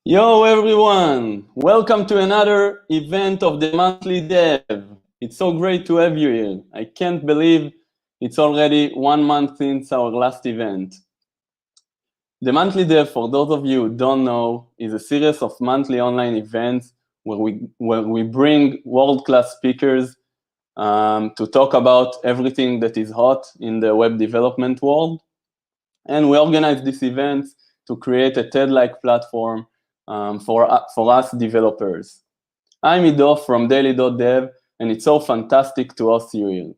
Yo everyone, welcome to another event of the Monthly Dev. It's so great to have you here. I can't believe it's already 1 month since our last event. The Monthly Dev, for those of you who don't know, is a series of monthly online events where we bring world-class speakers to talk about everything that is hot in the web development world. And we organize these events to create a TED-like platform for us developers. I'm Ido from daily.dev, and it's so fantastic to host you here.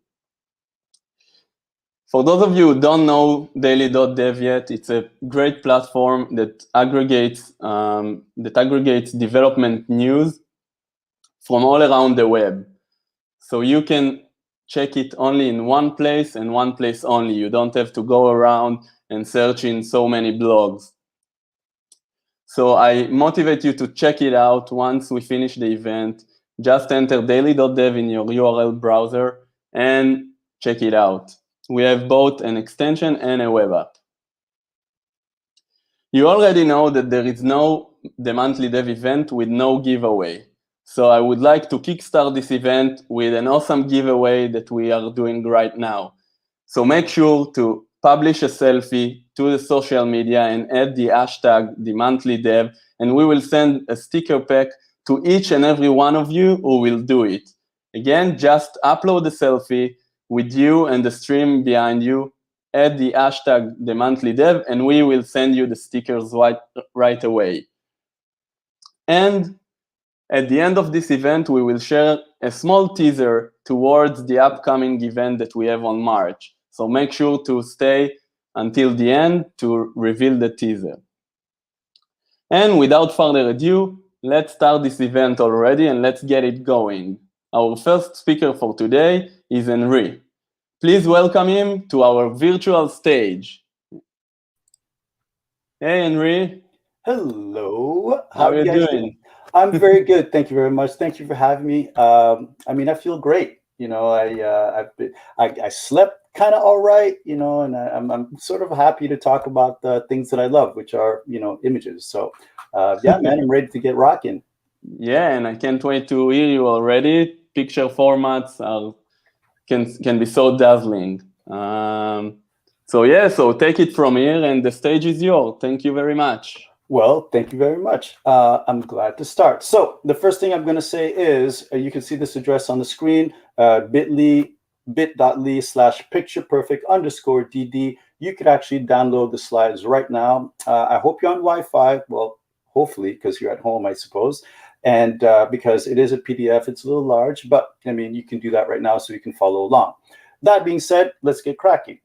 For those of you who don't know daily.dev yet, it's a great platform that aggregates development news from all around the web. So you can check it only in one place and one place only. You don't have to go around and search in so many blogs. So I motivate you to check it out once we finish the event. Just enter daily.dev in your URL browser and check it out. We have both an extension and a web app. You already know that there is the Monthly Dev event with no giveaway. So I would like to kickstart this event with an awesome giveaway that we are doing right now. So make sure to publish a selfie to the social media and add the hashtag #TheMonthlyDev, and we will send a sticker pack to each and every one of you who will do it. Again, just upload the selfie with you and the stream behind you, add the hashtag #TheMonthlyDev, and we will send you the stickers right away. And at the end of this event, we will share a small teaser towards the upcoming event that we have on March. So make sure to stay until the end to reveal the teaser. And without further ado, let's start this event already and let's get it going. Our first speaker for today is Henri. Please welcome him to our virtual stage. Hey, Henri. Hello. How are you doing? I'm very good. Thank you very much. Thank you for having me. I feel great. You know, I slept kind of all right. You know, and I'm sort of happy to talk about the things that I love, which are images. So, yeah, man, I'm ready to get rocking. Yeah, and I can't wait to hear you already. Picture formats can be so dazzling. So take it from here, and the stage is yours. Thank you very much. Well, thank you very much. I'm glad to start. So the first thing I'm going to say is you can see this address on the screen, bit.ly/pictureperfect_DD. You could actually download the slides right now. I hope you're on Wi-Fi. Well, hopefully, because you're at home, I suppose. And because it is a PDF, it's a little large, but I mean, you can do that right now so you can follow along. That being said, let's get cracking.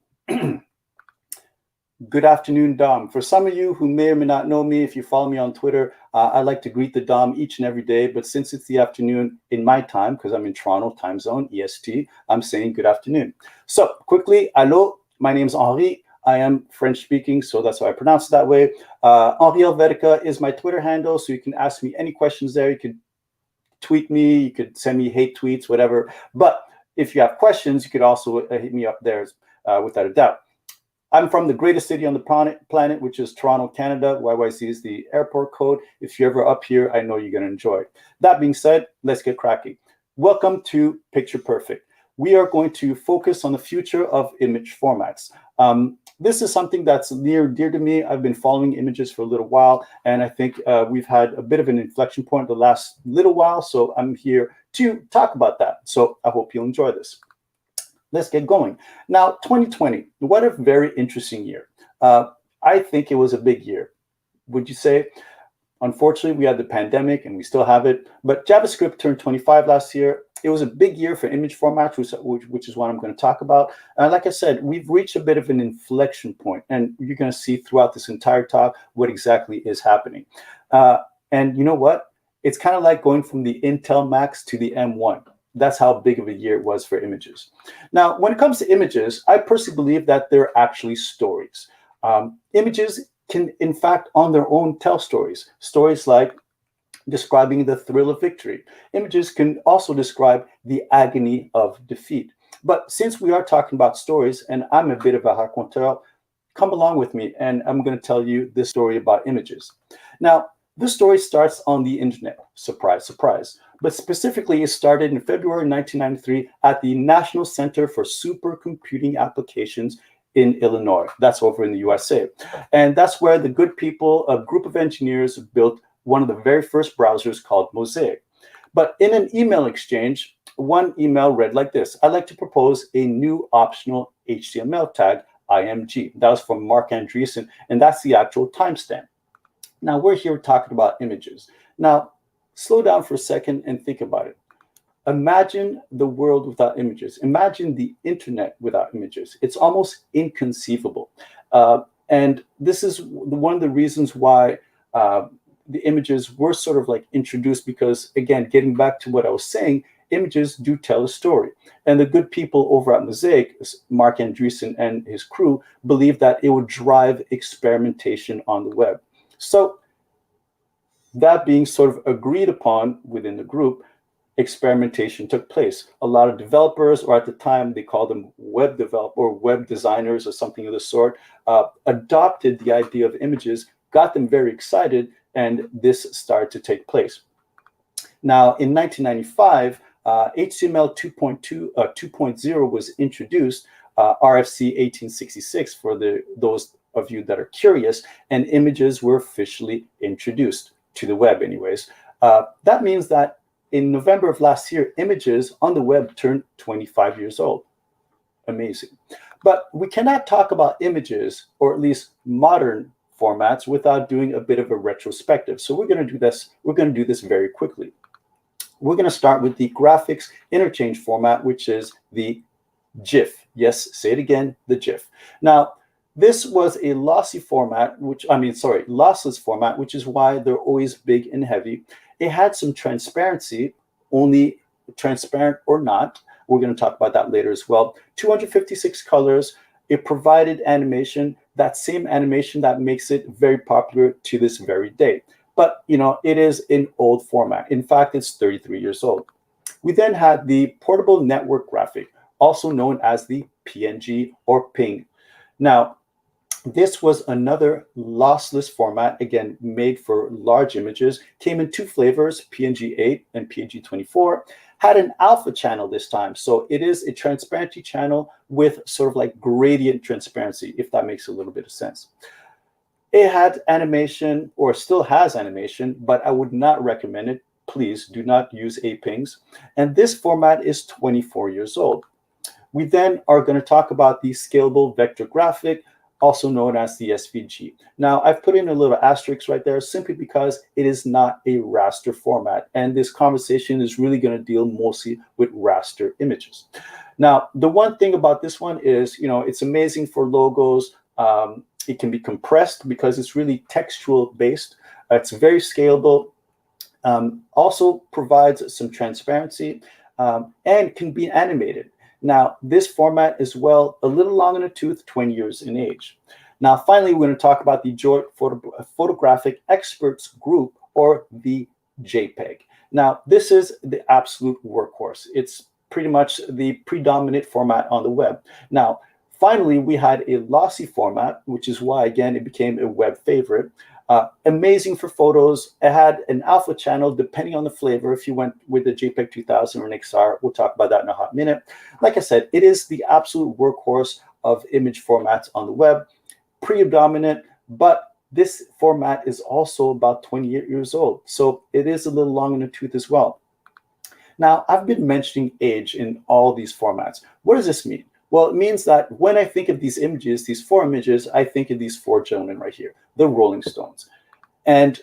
Good afternoon, Dom. For some of you who may or may not know me, if you follow me on Twitter, I like to greet the Dom each and every day. But since it's the afternoon in my time, because I'm in Toronto time zone, EST, I'm saying good afternoon. So quickly, hello, my name is Henri. I am French speaking, so that's why I pronounce it that way. Henri Helvetica is my Twitter handle, so you can ask me any questions there. You could tweet me, you could send me hate tweets, whatever. But if you have questions, you could also hit me up there without a doubt. I'm from the greatest city on the planet, which is Toronto, Canada. YYC is the airport code. If you're ever up here, I know you're going to enjoy it. That being said, let's get cracking. Welcome to Picture Perfect. We are going to focus on the future of image formats. This is something that's near and dear to me. I've been following images for a little while, and I think we've had a bit of an inflection point the last little while, so I'm here to talk about that. So I hope you'll enjoy this. Let's get going. Now, 2020, what a very interesting year. I think it was a big year. Would you say? Unfortunately, we had the pandemic and we still have it, but JavaScript turned 25 last year. It was a big year for image formats, which is what I'm going to talk about. Like I said, we've reached a bit of an inflection point, and you're going to see throughout this entire talk what exactly is happening. And you know what? It's kind of like going from the Intel Max to the M1. That's how big of a year it was for images. Now, when it comes to images, I personally believe that they're actually stories. Images can, in fact, on their own tell stories. Stories like describing the thrill of victory. Images can also describe the agony of defeat. But since we are talking about stories, and I'm a bit of a raconteur, come along with me, and I'm going to tell you this story about images. Now, This story starts on the internet. Surprise, surprise. But specifically, it started in February 1993 at the National Center for Supercomputing Applications in Illinois. That's over in the USA. And that's where the good people, a group of engineers, built one of the very first browsers called Mosaic. But in an email exchange, one email read like this: I'd like to propose a new optional HTML tag, IMG. That was from Mark Andreessen, and that's the actual timestamp. Now, we're here talking about images. Now, slow down for a second and think about it. Imagine the world without images. Imagine the internet without images. It's almost inconceivable. And this is one of the reasons why the images were sort of like introduced, because, again, getting back to what I was saying, images do tell a story. And the good people over at Mosaic, Mark Andreessen and his crew, believed that it would drive experimentation on the web. So that being sort of agreed upon within the group, experimentation took place. A lot of developers, or at the time they called them web developers or web designers or something of the sort, adopted the idea of images, got them very excited, and this started to take place. Now, in 1995, HTML 2.0 was introduced, RFC 1866 for those of you that are curious, and images were officially introduced to the web anyways. That means that in November of last year, images on the web turned 25 years old. Amazing. But we cannot talk about images, or at least modern formats, without doing a bit of a retrospective. So we're going to do this. We're going to do this very quickly. We're going to start with the graphics interchange format, which is the GIF. Yes, say it again, the GIF. Now, this was a lossless format, which is why they're always big and heavy. It had some transparency, only transparent or not. We're going to talk about that later as well. 256 colors. It provided animation, that same animation that makes it very popular to this very day. But, it is an old format. In fact, it's 33 years old. We then had the portable network graphic, also known as the PNG or PNG. Now, this was another lossless format, again, made for large images, came in two flavors, PNG 8 and PNG 24, had an alpha channel this time. So it is a transparency channel with sort of like gradient transparency, if that makes a little bit of sense. It had animation, or still has animation, but I would not recommend it. Please do not use APINGs. And this format is 24 years old. We then are going to talk about the scalable vector graphic, also known as the SVG. Now, I've put in a little asterisk right there simply because it is not a raster format. And this conversation is really going to deal mostly with raster images. Now, the one thing about this one is, it's amazing for logos. It can be compressed because it's really textual based. It's very scalable. Also provides some transparency and can be animated. Now, this format is, well, a little long in the tooth, 20 years in age. Now, finally, we're going to talk about the Joint Photographic Experts Group, or the JPEG. Now, this is the absolute workhorse. It's pretty much the predominant format on the web. Now, finally, we had a lossy format, which is why, again, it became a web favorite. Amazing for photos. It had an alpha channel, depending on the flavor. If you went with the JPEG 2000 or an XR, we'll talk about that in a hot minute. Like I said, it is the absolute workhorse of image formats on the web, predominant, but this format is also about 28 years old. So it is a little long in the tooth as well. Now, I've been mentioning age in all these formats. What does this mean? Well, it means that when I think of these images, these four images, I think of these four gentlemen right here, the Rolling Stones. And,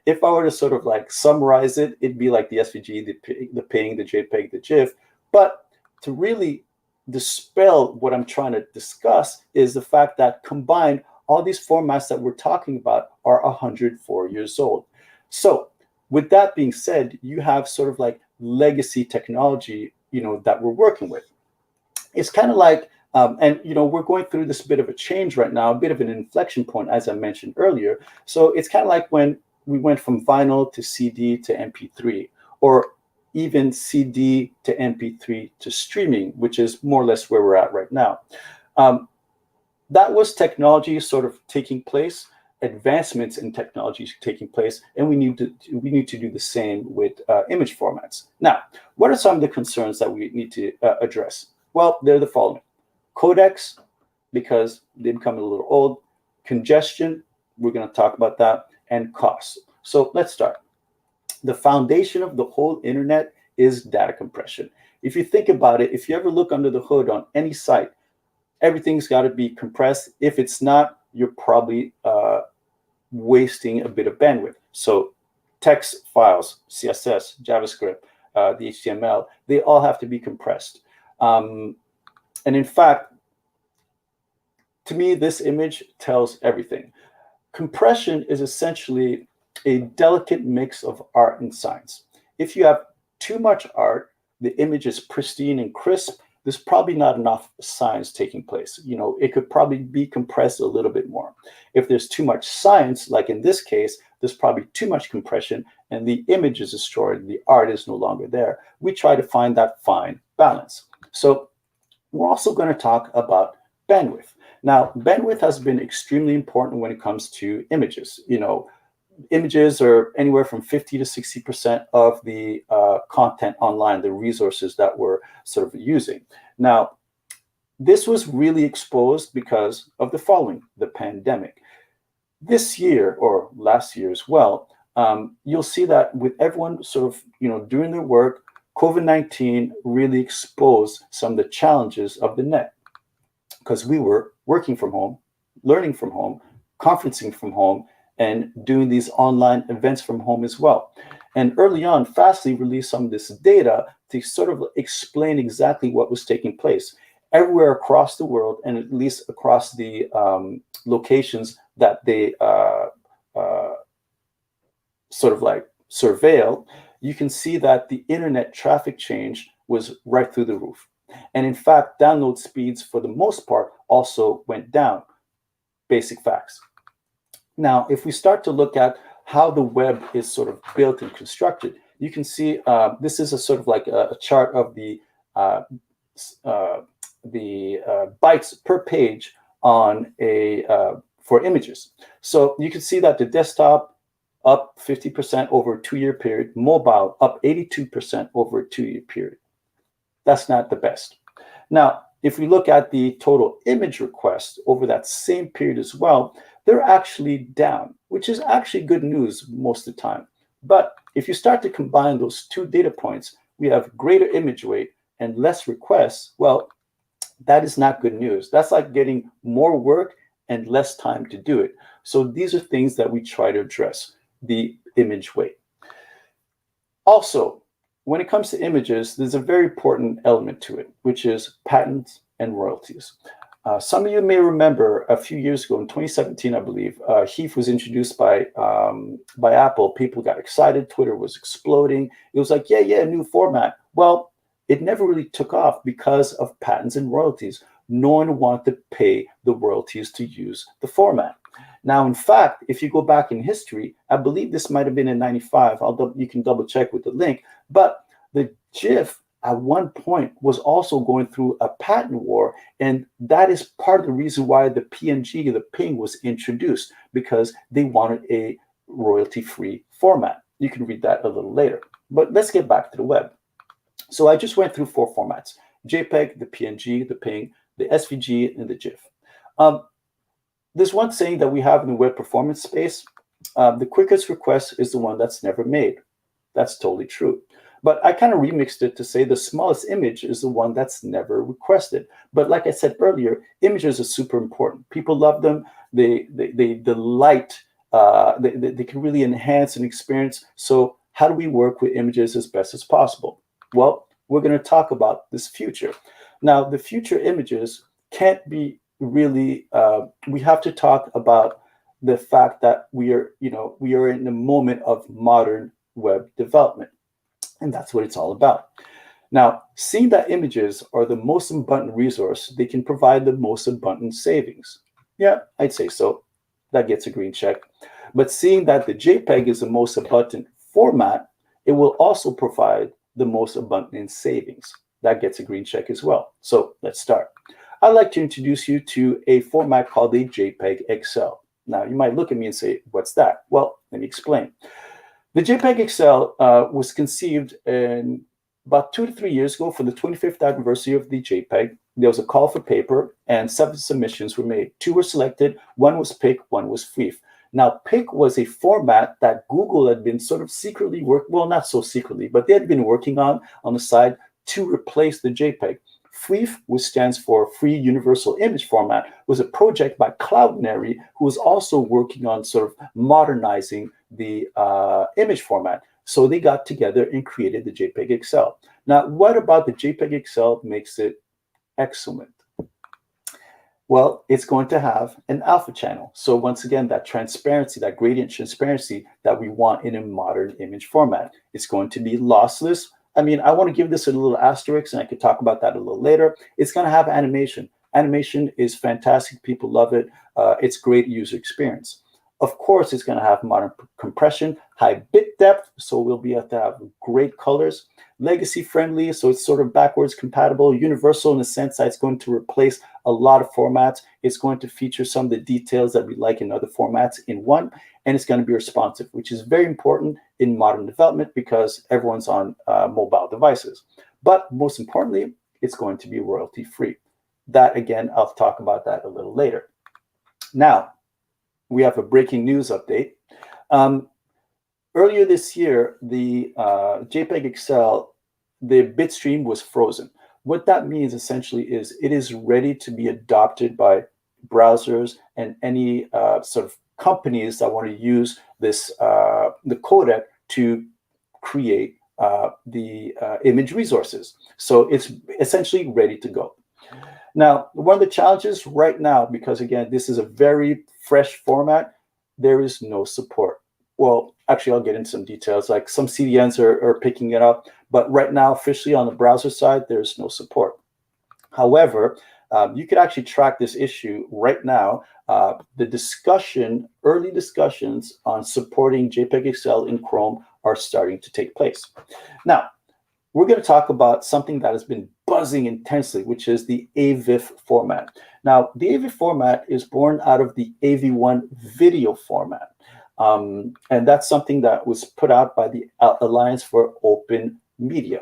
if I were to sort of like summarize it, it'd be like the SVG, the PNG, the JPEG, the GIF. But to really dispel what I'm trying to discuss is the fact that combined, all these formats that we're talking about are 104 years old. So with that being said, you have sort of like legacy technology, that we're working with. It's kind of like, and we're going through this bit of a change right now, a bit of an inflection point, as I mentioned earlier. So it's kind of like when we went from vinyl to CD to MP3, or even CD to MP3 to streaming, which is more or less where we're at right now. That was technology sort of taking place. advancements in technology taking place, and we need to do the same with image formats. Now, what are some of the concerns that we need to address? Well, they're the following: codecs, because they become a little old; congestion, we're going to talk about that; and costs. So let's start. The foundation of the whole internet is data compression. If you think about it, if you ever look under the hood on any site, everything's got to be compressed. If it's not, you're probably wasting a bit of bandwidth. So text files, CSS, JavaScript, the HTML, they all have to be compressed. And in fact, to me, this image tells everything. Compression is essentially a delicate mix of art and science. If you have too much art, the image is pristine and crisp, there's probably not enough science taking place. You know, it could probably be compressed a little bit more. If there's too much science, like in this case, there's probably too much compression and the image is destroyed, the art is no longer there. We try to find that fine balance. So we're also going to talk about bandwidth. Now, bandwidth has been extremely important when it comes to images. You know, images are anywhere from 50 to 60% of the content online, the resources that we're sort of using. Now, this was really exposed because of the following: the pandemic. This year, or last year as well, you'll see that with everyone sort of, you know, doing their work, COVID-19 really exposed some of the challenges of the net, because we were working from home, learning from home, conferencing from home, and doing these online events from home as well. And early on, Fastly released some of this data to sort of explain exactly what was taking place everywhere across the world, and at least across the locations that they sort of like surveil. You can see that the internet traffic change was right through the roof. And in fact, download speeds for the most part also went down. Basic facts. Now, if we start to look at how the web is sort of built and constructed, you can see this is a sort of like a chart of the bytes per page on for images. So you can see that the desktop up 50% over a 2-year period, mobile up 82% over a 2-year period. That's not the best. Now, if we look at the total image requests over that same period as well, they're actually down, which is actually good news most of the time. But if you start to combine those two data points, we have greater image weight and less requests. Well, that is not good news. That's like getting more work and less time to do it. So these are things that we try to address, the image weight. Also, when it comes to images, there's a very important element to it, which is patents and royalties. Some of you may remember a few years ago, in 2017, I believe, HEIF was introduced by Apple. People got excited. Twitter was exploding. It was like, yeah, new format. Well, it never really took off because of patents and royalties. No one wanted to pay the royalties to use the format. Now, in fact, if you go back in history, I believe this might have been in 95. You can double check with the link. But the GIF at one point was also going through a patent war. And that is part of the reason why the PNG, the ping, was introduced, because they wanted a royalty-free format. You can read that a little later. But let's get back to the web. So I just went through 4 formats: JPEG, the PNG, the ping, the SVG, and the GIF. There's one saying that we have in the web performance space: the quickest request is the one that's never made. That's totally true. But I kind of remixed it to say the smallest image is the one that's never requested. But like I said earlier, images are super important. People love them. They delight. They can really enhance an experience. So how do we work with images as best as possible? Well, we're going to talk about this future. Now, the future images can't be really, we have to talk about the fact that we are in a moment of modern web development. And that's what it's all about. Now, seeing that images are the most abundant resource, they can provide the most abundant savings. Yeah, I'd say so. That gets a green check. But seeing that the JPEG is the most abundant format, it will also provide the most abundant savings. That gets a green check as well. So let's start. I'd like to introduce you to a format called the JPEG XL. Now, you might look at me and say, what's that? Well, let me explain. The JPEG XL was conceived in about 2 to 3 years ago for the 25th anniversary of the JPEG. There was a call for paper and 7 submissions were made. 2 were selected, 1 was PIC, 1 was FWEEF. Now, PIC was a format that Google had been sort of secretly well, not so secretly, but they had been working on the side to replace the JPEG. FWEEF, which stands for Free Universal Image Format, was a project by Cloudinary, who was also working on sort of modernizing the image format. So they got together and created the JPEG XL. Now, what about the JPEG XL makes it excellent? Well, it's going to have an alpha channel. So once again, that transparency, that gradient transparency that we want in a modern image format. It's going to be lossless. I mean, I want to give this a little asterisk, and I could talk about that a little later. It's going to have animation. Animation is fantastic. People love it. It's great user experience. Of course, it's going to have modern compression, high bit depth, so we'll be able to have great colors. Legacy friendly, so it's sort of backwards compatible. Universal in the sense that it's going to replace a lot of formats. It's going to feature some of the details that we like in other formats in one, and it's going to be responsive, which is very important in modern development because everyone's on mobile devices. But most importantly, it's going to be royalty free. That, again, I'll talk about that a little later. Now, we have a breaking news update. Earlier this year, the JPEG XL, the bitstream was frozen. What that means essentially is it is ready to be adopted by browsers and any sort of companies that want to use this the codec to create the image resources. So it's essentially ready to go. Now, one of the challenges right now, because again, this is a very fresh format, there is no support. Well, actually, I'll get into some details. Like some CDNs are picking it up, but right now, officially on the browser side, there's no support. However, you could actually track this issue right now. The early discussions on supporting JPEG XL in Chrome are starting to take place. Now, we're going to talk about something that has been buzzing intensely, which is the AVIF format. Now, the AVIF format is born out of the AV1 video format. And that's something that was put out by the Alliance for Open Media.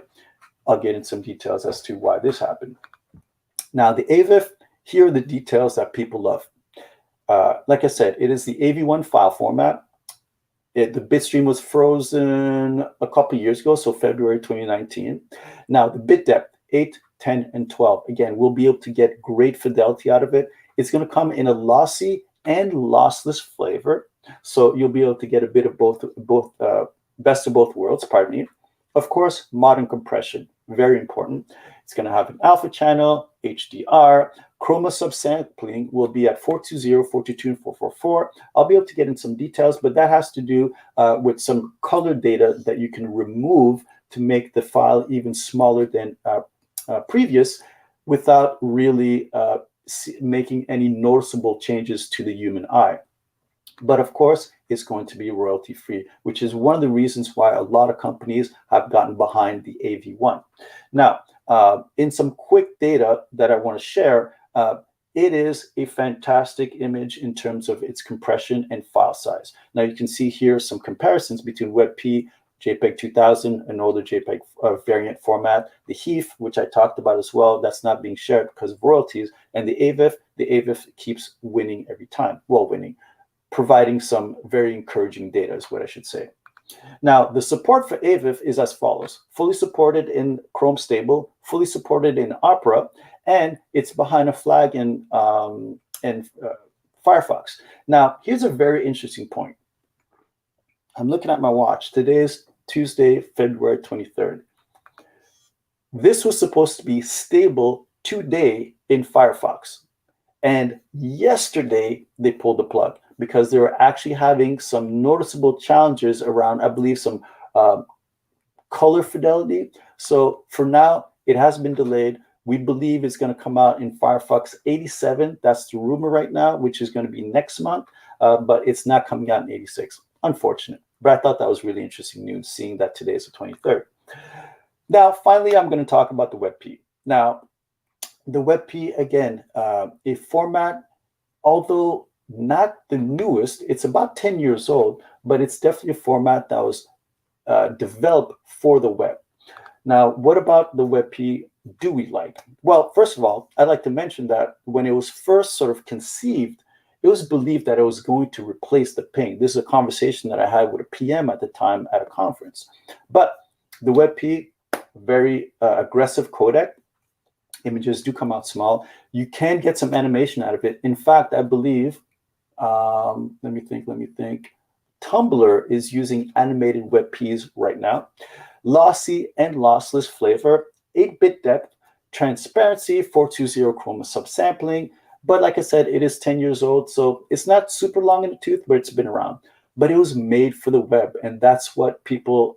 I'll get into some details as to why this happened. Now, the AVIF, here are the details that people love. Like I said, it is the AV1 file format. The bitstream was frozen a couple years ago, so February 2019. Now, the bit depth, 8, 10, and 12. Again, we'll be able to get great fidelity out of it. It's going to come in a lossy and lossless flavor. So you'll be able to get a bit of both best of both worlds, pardon me. Of course, modern compression, very important. It's going to have an alpha channel, HDR, chroma subsampling will be at 420, 422, and 444. I'll be able to get in some details, but that has to do with some color data that you can remove to make the file even smaller than previous without really making any noticeable changes to the human eye. But of course, it's going to be royalty free, which is one of the reasons why a lot of companies have gotten behind the AV1. Now, in some quick data that I want to share, it is a fantastic image in terms of its compression and file size. Now, you can see here some comparisons between WebP, JPEG 2000, an older JPEG variant format, the HEIF, which I talked about as well, that's not being shared because of royalties, and the AVIF keeps winning every time, providing some very encouraging data is what I should say. Now, the support for AVIF is as follows. Fully supported in Chrome Stable, fully supported in Opera, and it's behind a flag in Firefox. Now, here's a very interesting point. I'm looking at my watch. Today is Tuesday, February 23rd. This was supposed to be stable today in Firefox. And yesterday, they pulled the plug because they were actually having some noticeable challenges around, I believe, some color fidelity. So for now, it has been delayed. We believe it's going to come out in Firefox 87. That's the rumor right now, which is going to be next month. But it's not coming out in 86. Unfortunate. But I thought that was really interesting news, seeing that today is the 23rd. Now, finally, I'm going to talk about the WebP. Now, the WebP, again, a format, although not the newest. It's about 10 years old, but it's definitely a format that was developed for the web. Now, what about the WebP do we like? Well, first of all, I'd like to mention that when it was first sort of conceived, it was believed that it was going to replace the ping. This is a conversation that I had with a PM at the time at a conference. But the WebP, very aggressive codec. Images do come out small. You can get some animation out of it. In fact, I believe, let me think. Tumblr is using animated WebPs right now. Lossy and lossless flavor, 8-bit depth, transparency, 420 chroma subsampling. But like I said, it is 10 years old, so it's not super long in the tooth, but it's been around. But it was made for the web, and that's what people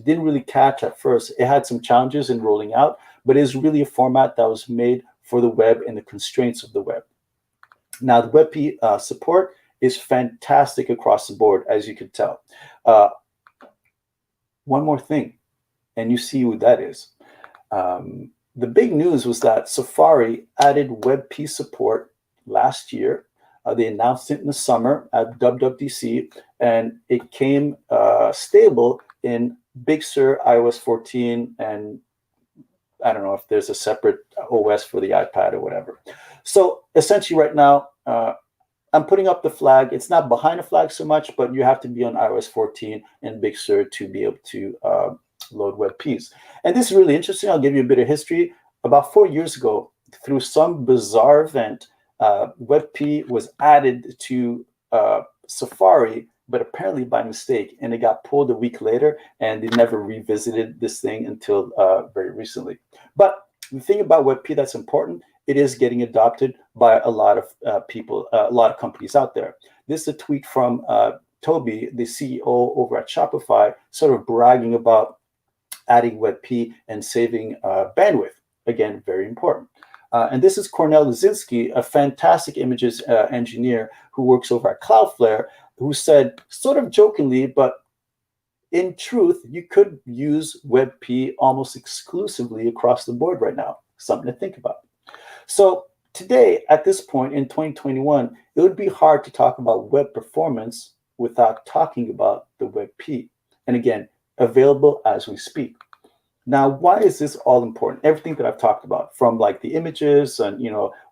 didn't really catch at first. It had some challenges in rolling out, but it is really a format that was made for the web and the constraints of the web. Now, the WebP support is fantastic across the board, as you can tell. One more thing, and you see who that is. The big news was that Safari added WebP support last year. They announced it in the summer at WWDC, and it came stable in Big Sur, iOS 14, and I don't know if there's a separate OS for the iPad or whatever. So essentially right now, I'm putting up the flag. It's not behind the flag so much, but you have to be on iOS 14 and Big Sur to be able to load WebPs. And this is really interesting. I'll give you a bit of history. About 4 years ago, through some bizarre event, WebP was added to Safari, but apparently by mistake, and it got pulled a week later, and they never revisited this thing until very recently. But the thing about WebP that's important, it is getting adopted by a lot of people, a lot of companies out there. This is a tweet from Toby, the CEO over at Shopify, sort of bragging about adding WebP and saving bandwidth. Again, very important. And this is Cornel Lizinski, a fantastic images engineer who works over at Cloudflare, who said, sort of jokingly, but in truth, you could use WebP almost exclusively across the board right now. Something to think about. So today, at this point in 2021, it would be hard to talk about web performance without talking about the WebP. And again, available as we speak. Now, why is this all important? Everything that I've talked about, from like the images and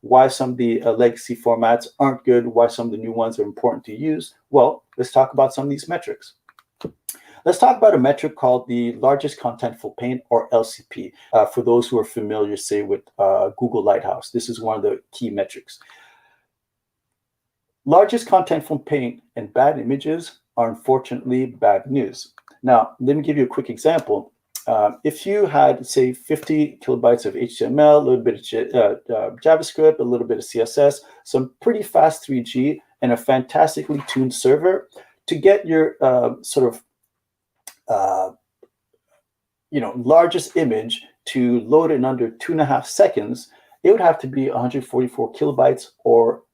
why some of the legacy formats aren't good, why some of the new ones are important to use. Well, let's talk about some of these metrics. Let's talk about a metric called the largest contentful pane, or LCP, for those who are familiar, say, with Google Lighthouse. This is one of the key metrics. Largest contentful pane and bad images are unfortunately bad news. Now, let me give you a quick example. If you had, say, 50 kilobytes of HTML, a little bit of JavaScript, a little bit of CSS, some pretty fast 3G, and a fantastically tuned server, to get your largest image to load in under 2.5 seconds, it would have to be 144 kilobytes or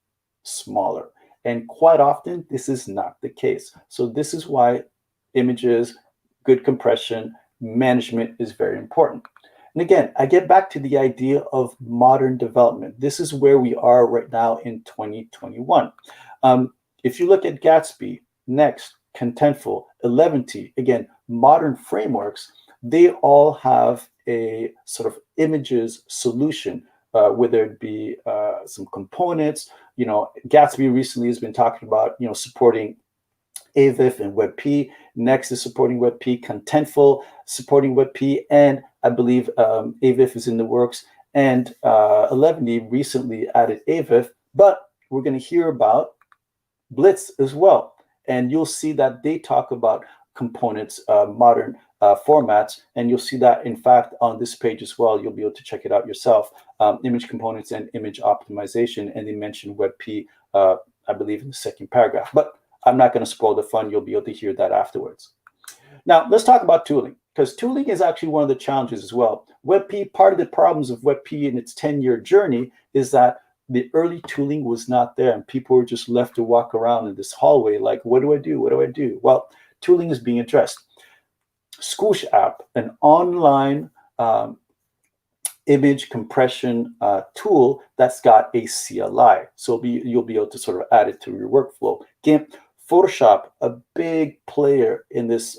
smaller. And quite often, this is not the case. So this is why images, good compression, management is very important. And again, I get back to the idea of modern development. This is where we are right now in 2021. If you look at Gatsby, Next, Contentful, Eleventy, again, modern frameworks, they all have a sort of images solution, whether it be some components. Gatsby recently has been talking about, supporting AVIF and WebP. Next is supporting WebP. Contentful supporting WebP, and I believe AVIF is in the works. And Eleventy recently added AVIF, but we're going to hear about Blitz as well. And you'll see that they talk about components, modern formats, and you'll see that, in fact, on this page as well. You'll be able to check it out yourself. Image components and image optimization, and they mention WebP, I believe, in the second paragraph. But I'm not going to spoil the fun. You'll be able to hear that afterwards. Now, let's talk about tooling, because tooling is actually one of the challenges as well. WebP, part of the problems of WebP in its 10-year journey is that the early tooling was not there, and people were just left to walk around in this hallway like, what do I do? What do I do? Well, tooling is being addressed. Squoosh app, an online image compression tool that's got a CLI. So you'll be able to sort of add it to your workflow. GIMP, Photoshop, a big player in this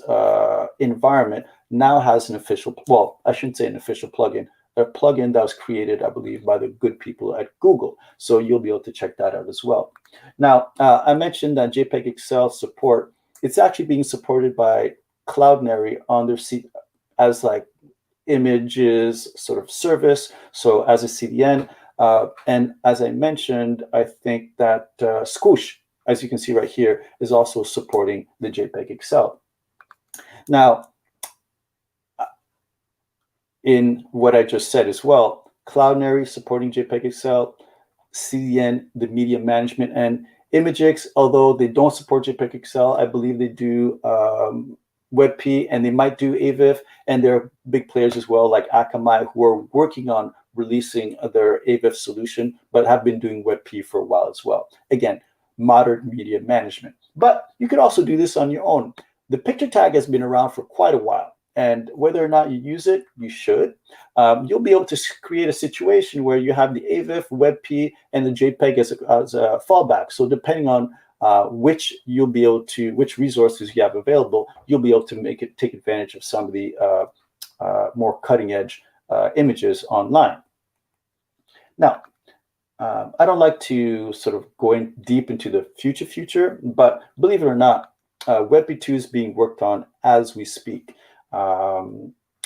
environment, now has an official, well, I shouldn't say an official plugin, a plugin that was created, I believe, by the good people at Google. So you'll be able to check that out as well. Now, I mentioned that JPEG XL support, it's actually being supported by Cloudinary on their as like images sort of service, so as a CDN. And as I mentioned, I think that Squoosh, as you can see right here, is also supporting the JPEG XL. Now, in what I just said as well, Cloudinary supporting JPEG XL, CDN, the media management, and Imagix, although they don't support JPEG XL, I believe they do WebP, and they might do AVIF, and there are big players as well like Akamai who are working on releasing their AVIF solution, but have been doing WebP for a while as well. Again, modern media management. But you could also do this on your own. The picture tag has been around for quite a while, and whether or not you use it, you should. You'll be able to create a situation where you have the AVIF, WebP, and the JPEG as a fallback. So depending on which resources you have available, you'll be able to take advantage of some of the more cutting edge images online. Now, I don't like to sort of go in deep into the future, but believe it or not, WebP 2 is being worked on as we speak.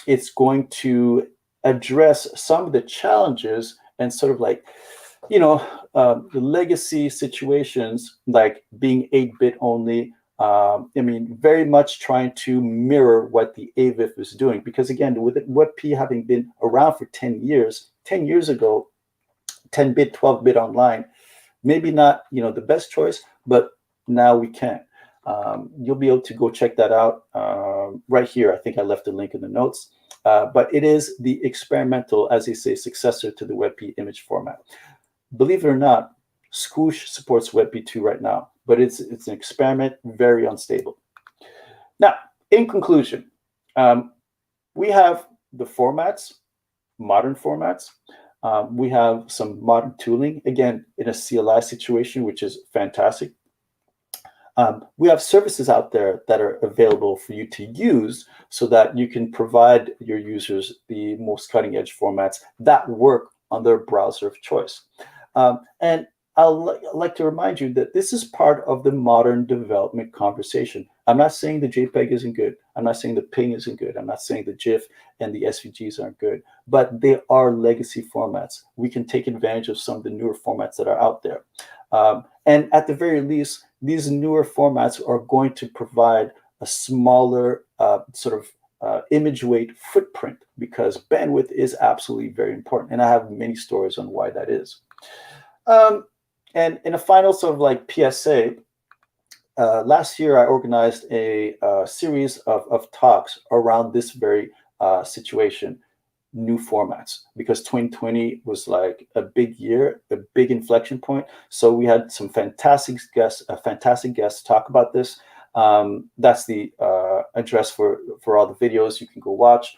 It's going to address some of the challenges and sort of like, the legacy situations, like being 8-bit only. I mean, very much trying to mirror what the AVIF is doing. Because again, with WebP having been around for 10 years, 10 years ago, 10-bit, 12-bit online, maybe not, the best choice, but now we can. You'll be able to go check that out right here. I think I left a link in the notes. But it is the experimental, as they say, successor to the WebP image format. Believe it or not, Squoosh supports WebP 2 right now, but it's an experiment, very unstable. Now, in conclusion, we have the formats, modern formats. We have some modern tooling, again, in a CLI situation, which is fantastic. We have services out there that are available for you to use so that you can provide your users the most cutting edge formats that work on their browser of choice. And I'd like to remind you that this is part of the modern development conversation. I'm not saying the JPEG isn't good. I'm not saying the PNG isn't good. I'm not saying the GIF and the SVGs aren't good, but they are legacy formats. We can take advantage of some of the newer formats that are out there. And at the very least, these newer formats are going to provide a smaller image weight footprint, because bandwidth is absolutely very important. And I have many stories on why that is. And in a final sort of like PSA, last year I organized a series of talks around this very situation, new formats, because 2020 was like a big year, a big inflection point. So we had some fantastic guests talk about this. That's the address for all the videos you can go watch.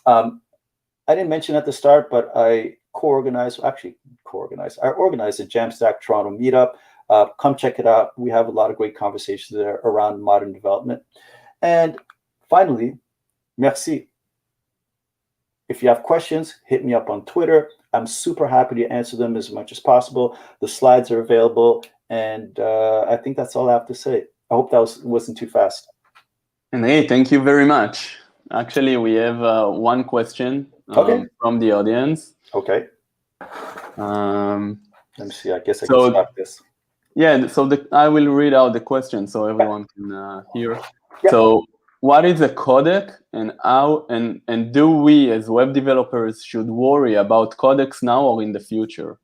I didn't mention at the start, but I organized a Jamstack Toronto meetup. Come check it out. We have a lot of great conversations there around modern development. And finally, merci. If you have questions, hit me up on Twitter. I'm super happy to answer them as much as possible. The slides are available. And I think that's all I have to say. I hope that wasn't too fast. And hey, thank you very much. Actually, we have one question from the audience. Okay. Let me see. I guess I can stop this. Yeah, so I will read out the question so everyone can hear. Yep. So, what is a codec, and how and do we as web developers should worry about codecs now or in the future?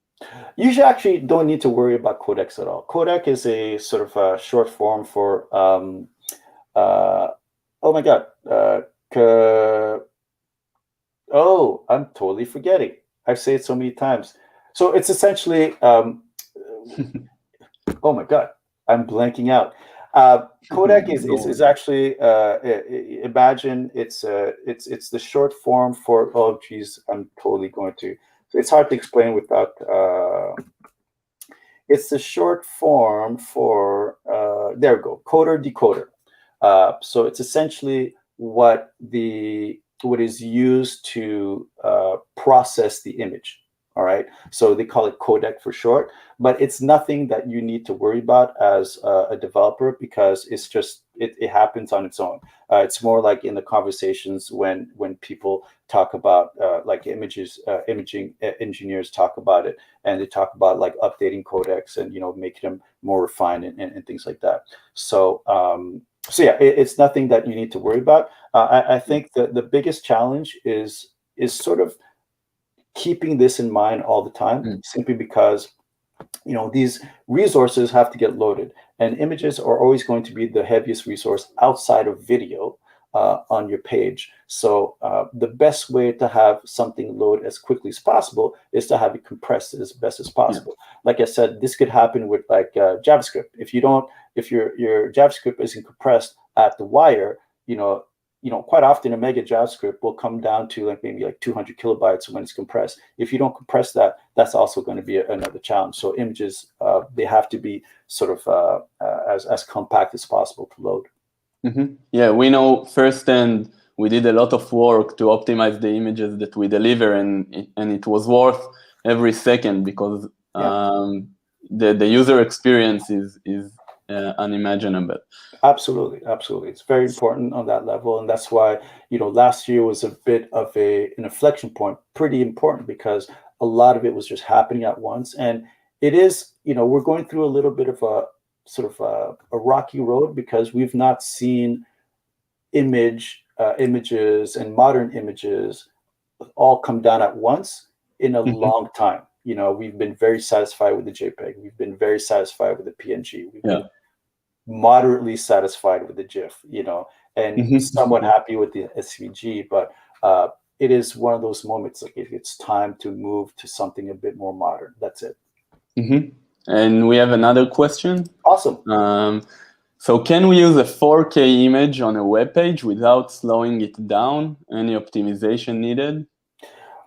You actually don't need to worry about codecs at all. Codec is a sort of a short form for oh my God. I'm totally forgetting. I've said it so many times. So it's essentially, oh my God, I'm blanking out. Codec is actually imagine it's the short form for, oh geez, I'm totally going to, it's hard to explain without it's the short form for there we go, coder decoder. So it's essentially what is used to process the image. All right, so they call it codec for short, but it's nothing that you need to worry about as a developer, because it's just it happens on its own. It's more like in the conversations when people talk about like imaging engineers talk about it, and they talk about like updating codecs and making them more refined and things like that. So so yeah, it's nothing that you need to worry about. I think the biggest challenge is sort of keeping this in mind all the time, simply because these resources have to get loaded, and images are always going to be the heaviest resource outside of video on your page. So the best way to have something load as quickly as possible is to have it compressed as best as possible. Like I said, this could happen with like JavaScript. If your JavaScript isn't compressed at the wire, quite often a mega JavaScript will come down to like maybe like 200 kilobytes when it's compressed. If you don't compress that, that's also going to be another challenge. So images, they have to be sort of as compact as possible to load. Yeah, we know firsthand we did a lot of work to optimize the images that we deliver, and it was worth every second, because the user experience is unimaginable. Absolutely. It's very important on that level, and that's why last year was a bit of an inflection point, pretty important, because a lot of it was just happening at once. And it is, we're going through a little bit of a sort of a rocky road, because we've not seen images and modern images all come down at once in a long time. We've been very satisfied with the JPEG. We've been very satisfied with the PNG. We've been moderately satisfied with the GIF, and somewhat happy with the SVG. But it is one of those moments, like it's time to move to something a bit more modern. That's it. And we have another question. Awesome. So can we use a 4K image on a web page without slowing it down? Any optimization needed?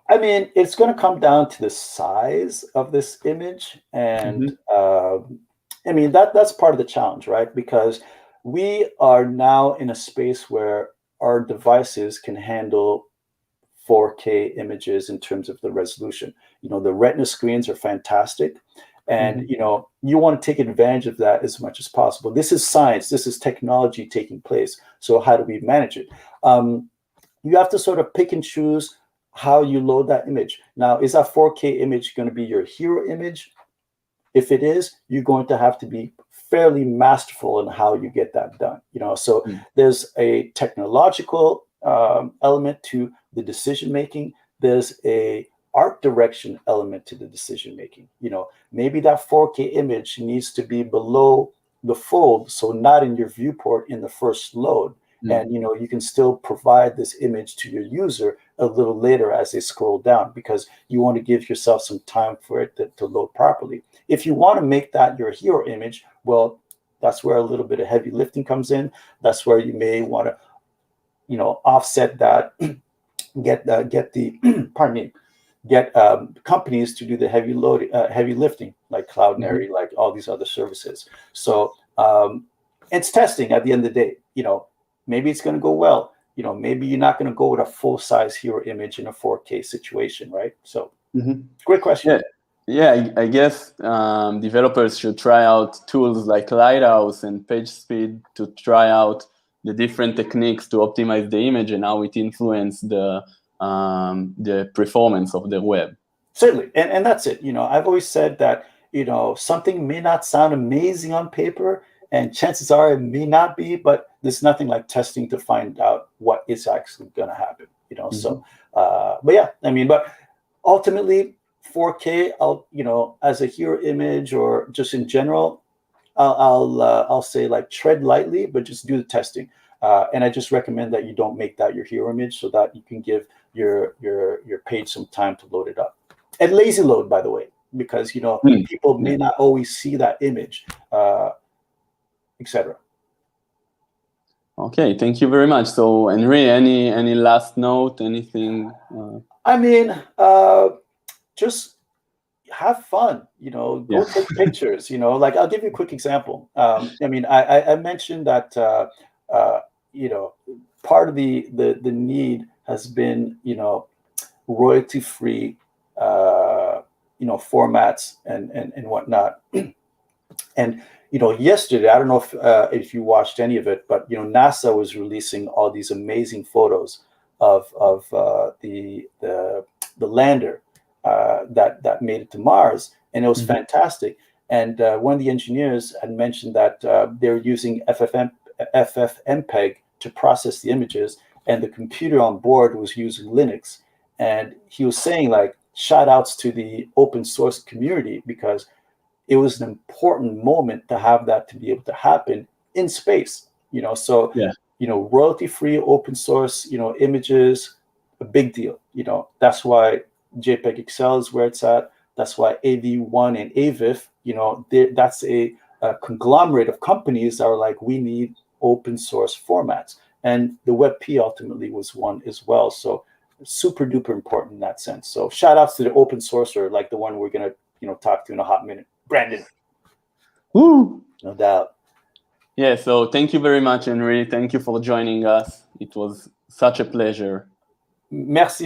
I mean, it's going to come down to the size of this image, and I mean that's part of the challenge, right? Because we are now in a space where our devices can handle 4K images in terms of the resolution. The Retina screens are fantastic, and you want to take advantage of that as much as possible. This is science. This is technology taking place. So how do we manage it? You have to sort of pick and choose how you load that image. Now, is that 4K image going to be your hero image? If it is, you're going to have to be fairly masterful in how you get that done. So there's a technological element to the decision making. There's a art direction element to the decision making. Maybe that 4K image needs to be below the fold, so not in your viewport in the first load. And you can still provide this image to your user a little later as they scroll down, because you want to give yourself some time for it to load properly. If you want to make that your hero image, well, that's where a little bit of heavy lifting comes in. That's where you may want to, offset that, get companies to do the heavy lifting, like Cloudinary, like all these other services. So it's testing at the end of the day. Maybe it's going to go well. Maybe you're not going to go with a full-size hero image in a 4K situation, right? So, great question. Yeah, I guess developers should try out tools like Lighthouse and PageSpeed to try out the different techniques to optimize the image and how it influences the performance of the web. Certainly, and that's it. I've always said that something may not sound amazing on paper, and chances are it may not be, but there's nothing like testing to find out what is actually going to happen. So, but yeah, I mean, but ultimately 4K, as a hero image or just in general, I'll say like tread lightly, but just do the testing. And I just recommend that you don't make that your hero image, so that you can give your page some time to load it up. And lazy load, by the way, because people may not always see that image, etc. Okay, thank you very much. So, Henri, any last note, anything? I mean, just have fun, Yeah. go take pictures, like I'll give you a quick example. I mean, I mentioned that, uh, you know, part of the need has been, royalty free, formats and whatnot. And yesterday, I don't know if you watched any of it, but NASA was releasing all these amazing photos of the lander that made it to Mars, and it was Mhm. fantastic. And one of the engineers had mentioned that they're using FFmpeg to process the images, and the computer on board was using Linux. And he was saying, like, shout outs to the open source community, because it was an important moment to have that to be able to happen in space. So Yeah. royalty free open source images, a big deal. That's why JPEG Excel is where it's at. That's why AV1 and AVIF, that's a conglomerate of companies that are like, we need open source formats, and the WebP ultimately was one as well. So super duper important in that sense. So shout outs to the open sourcer, like the one we're going to talk to in a hot minute, Brandon. Woo! No doubt. Yeah, so thank you very much, Henri. Thank you for joining us. It was such a pleasure. Merci.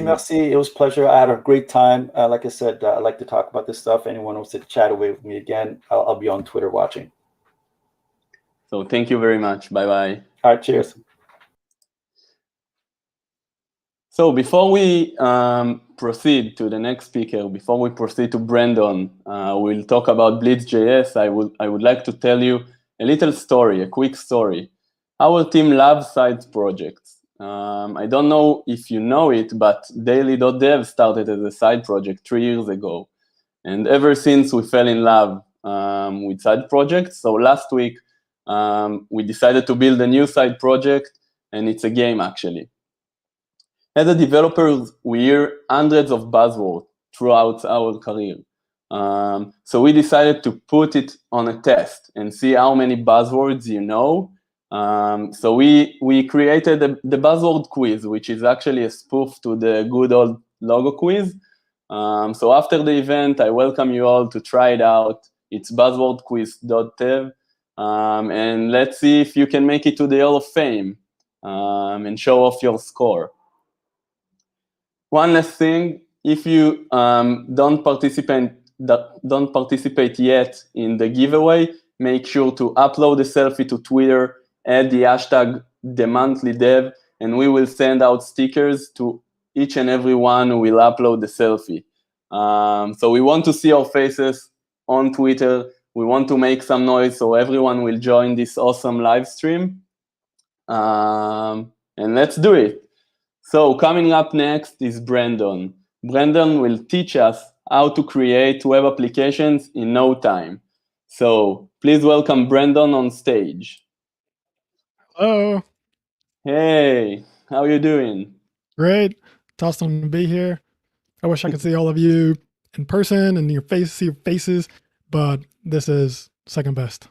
It was a pleasure. I had a great time. Like I said, I like to talk about this stuff. Anyone wants to chat away with me again, I'll be on Twitter watching. So thank you very much. Bye-bye. All right, cheers. So before we proceed to the next speaker, before we proceed to Brandon, we'll talk about Blitz.js. I would like to tell you a little story, a quick story. Our team loves side projects. I don't know if you know it, but daily.dev started as a side project 3 years ago. And ever since, we fell in love with side projects. So last week, we decided to build a new side project, and it's a game, actually. As a developer, we hear hundreds of buzzwords throughout our career. So we decided to put it on a test and see how many buzzwords you know. So we created the buzzword quiz, which is actually a spoof to the good old logo quiz. So after the event, I welcome you all to try it out. It's buzzwordquiz.dev. And let's see if you can make it to the Hall of Fame and show off your score. One last thing, if you don't participate yet in the giveaway, make sure to upload a selfie to Twitter, add the hashtag #themonthlydev, and we will send out stickers to each and every one who will upload the selfie. So we want to see our faces on Twitter. We want to make some noise so everyone will join this awesome live stream. And let's do it. So coming up next is Brandon. Brandon will teach us how to create web applications in no time. So please welcome Brandon on stage. Hello. Hey, how are you doing? Great. It's awesome to be here. I wish I could see all of you in person and see your faces, but this is second best.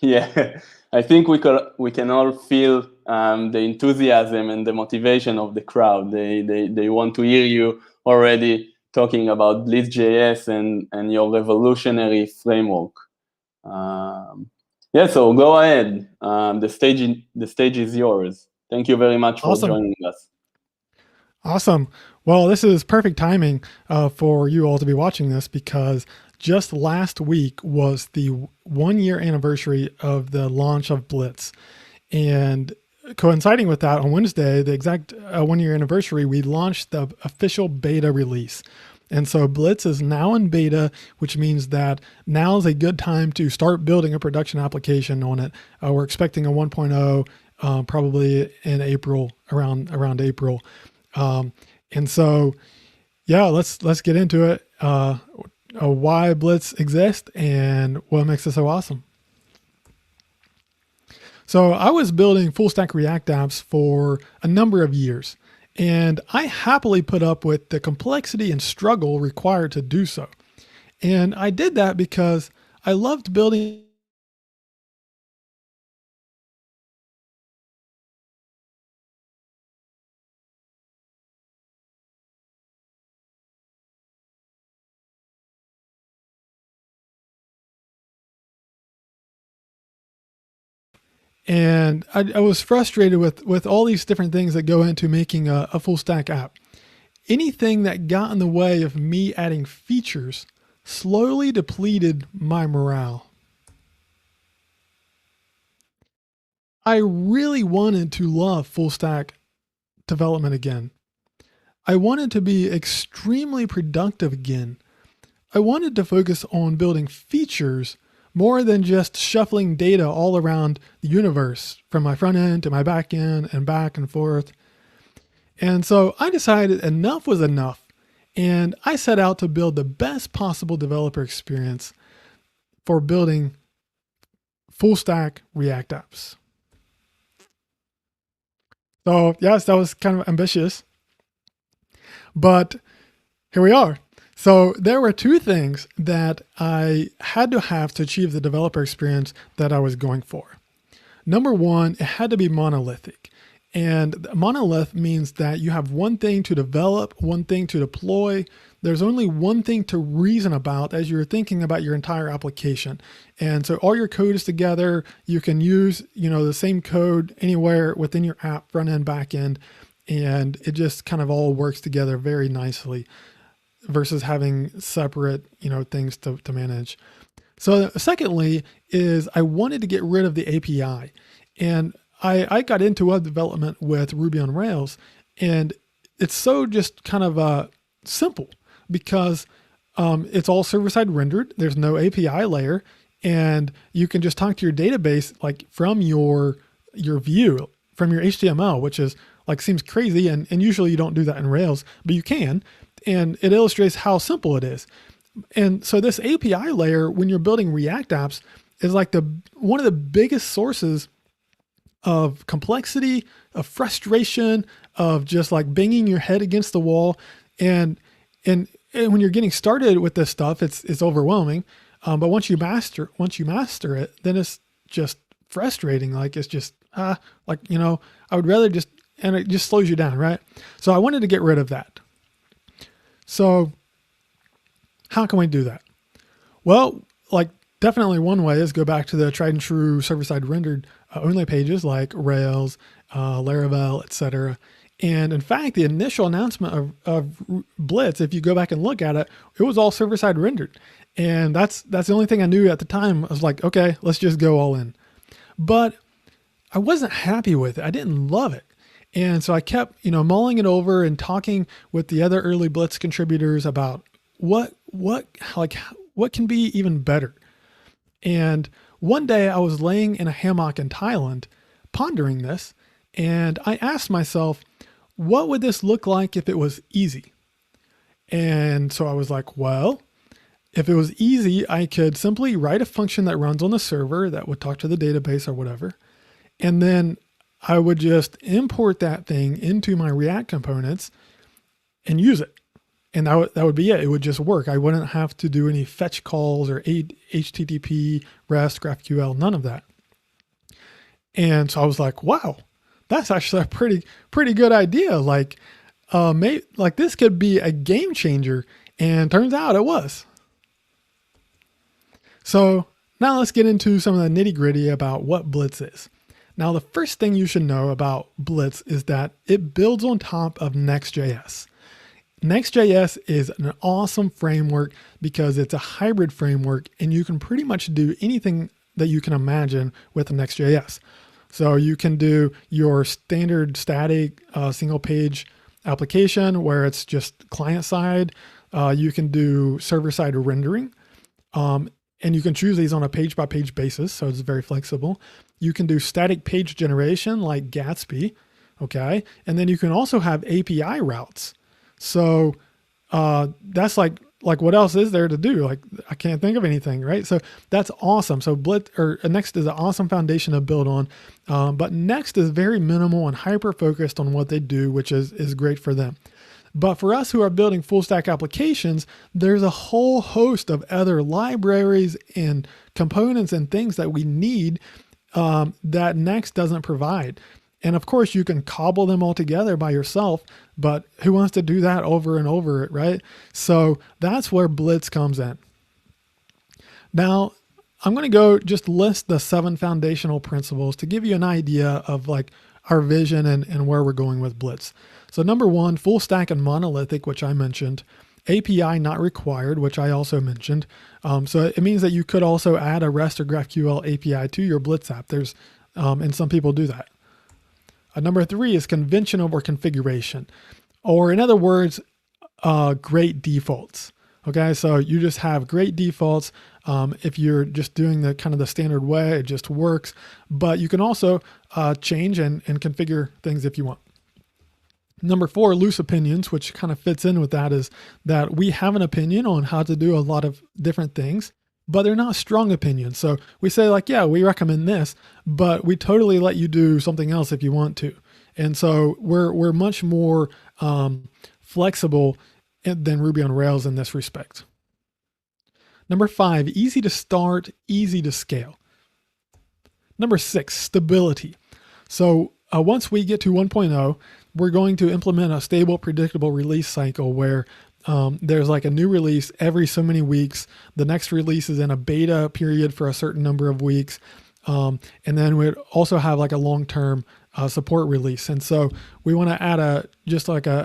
Yeah, I think we can all feel the enthusiasm and the motivation of the crowd. They want to hear you already talking about Blitz.js and your revolutionary framework. Yeah, so go ahead. The stage is yours. Thank you very much for Awesome. joining us. Awesome. Well, this is perfect timing for you all to be watching this, because just last week was the 1 year anniversary of the launch of Blitz. And coinciding with that, on Wednesday, the exact 1 year anniversary, we launched the official beta release. And so Blitz is now in beta, which means that now is a good time to start building a production application on it. We're expecting a 1.0 probably in April, around April. And so, yeah, let's get into it. Why Blitz exists and what makes it so awesome. So I was building full stack React apps for a number of years, and I happily put up with the complexity and struggle required to do so. And I did that because I loved building And I was frustrated with all these different things that go into making a full stack app. Anything that got in the way of me adding features slowly depleted my morale. I really wanted to love full stack development again. I wanted to be extremely productive again. I wanted to focus on building features more than just shuffling data all around the universe from my front end to my back end and back and forth. And so I decided enough was enough, and I set out to build the best possible developer experience for building full stack React apps. So yes, that was kind of ambitious, but here we are. So there were two things that I had to have to achieve the developer experience that I was going for. Number one, it had to be monolithic. And monolith means that you have one thing to develop, one thing to deploy. There's only one thing to reason about as you're thinking about your entire application. And so all your code is together. You can use, the same code anywhere within your app, front end, back end, and it just kind of all works together very nicely versus having separate, things to manage. So secondly is I wanted to get rid of the API. And I got into web development with Ruby on Rails, and it's so just kind of simple because it's all server-side rendered. There's no API layer, and you can just talk to your database like from your view, from your HTML, which is like seems crazy, and usually you don't do that in Rails, but you can, and it illustrates how simple it is. And so this API layer, when you're building React apps, is like one of the biggest sources of complexity, of frustration, of just like banging your head against the wall. And when you're getting started with this stuff, it's overwhelming. But once you master it, then it's just frustrating. Like it's just, I would rather just, and it just slows you down, right? So I wanted to get rid of that. So how can we do that? Well, definitely one way is go back to the tried and true server-side rendered only pages like Rails, Laravel, etc. And in fact, the initial announcement of Blitz, if you go back and look at it, it was all server-side rendered. And that's the only thing I knew at the time. I was like, okay, let's just go all in. But I wasn't happy with it. I didn't love it. And so I kept, mulling it over and talking with the other early Blitz contributors about what can be even better. And one day I was laying in a hammock in Thailand, pondering this, and I asked myself, what would this look like if it was easy? And so I was like, well, if it was easy, I could simply write a function that runs on the server that would talk to the database or whatever. And then I would just import that thing into my React components and use it. And that would be it. It would just work. I wouldn't have to do any fetch calls or HTTP, REST, GraphQL, none of that. And so I was like, wow, that's actually a pretty good idea. This could be a game changer. And turns out it was. So now let's get into some of the nitty gritty about what Blitz is. Now, the first thing you should know about Blitz is that it builds on top of Next.js. Next.js is an awesome framework because it's a hybrid framework and you can pretty much do anything that you can imagine with Next.js. So you can do your standard static single page application where it's just client side. You can do server side rendering. And you can choose these on a page by page basis. So it's very flexible. You can do static page generation like Gatsby. Okay. And then you can also have API routes. So that's like what else is there to do? Like I can't think of anything, right? So that's awesome. So Next is an awesome foundation to build on, but Next is very minimal and hyper focused on what they do, which is great for them. But for us who are building full stack applications, there's a whole host of other libraries and components and things that we need that Next doesn't provide. And of course, you can cobble them all together by yourself, but who wants to do that over and over, right? So that's where Blitz comes in. Now, I'm going to go just list the 7 foundational principles to give you an idea of like our vision and where we're going with Blitz. So number 1, full stack and monolithic, which I mentioned. API not required, which I also mentioned. So it means that you could also add a REST or GraphQL API to your Blitz app. And some people do that. Number 3 is convention over configuration, or in other words, great defaults. Okay, so you just have great defaults. If you're just doing the kind of the standard way, it just works. But you can also change and configure things if you want. Number 4, loose opinions, which kind of fits in with that, is that we have an opinion on how to do a lot of different things, but they're not strong opinions. So we say like, yeah, we recommend this, but we totally let you do something else if you want to. And so we're much more flexible than Ruby on Rails in this respect. Number 5, easy to start, easy to scale. Number 6, stability. So once we get to 1.0, we're going to implement a stable, predictable release cycle where there's like a new release every so many weeks. The next release is in a beta period for a certain number of weeks. And then we'd also have like a long-term support release. And so we want to add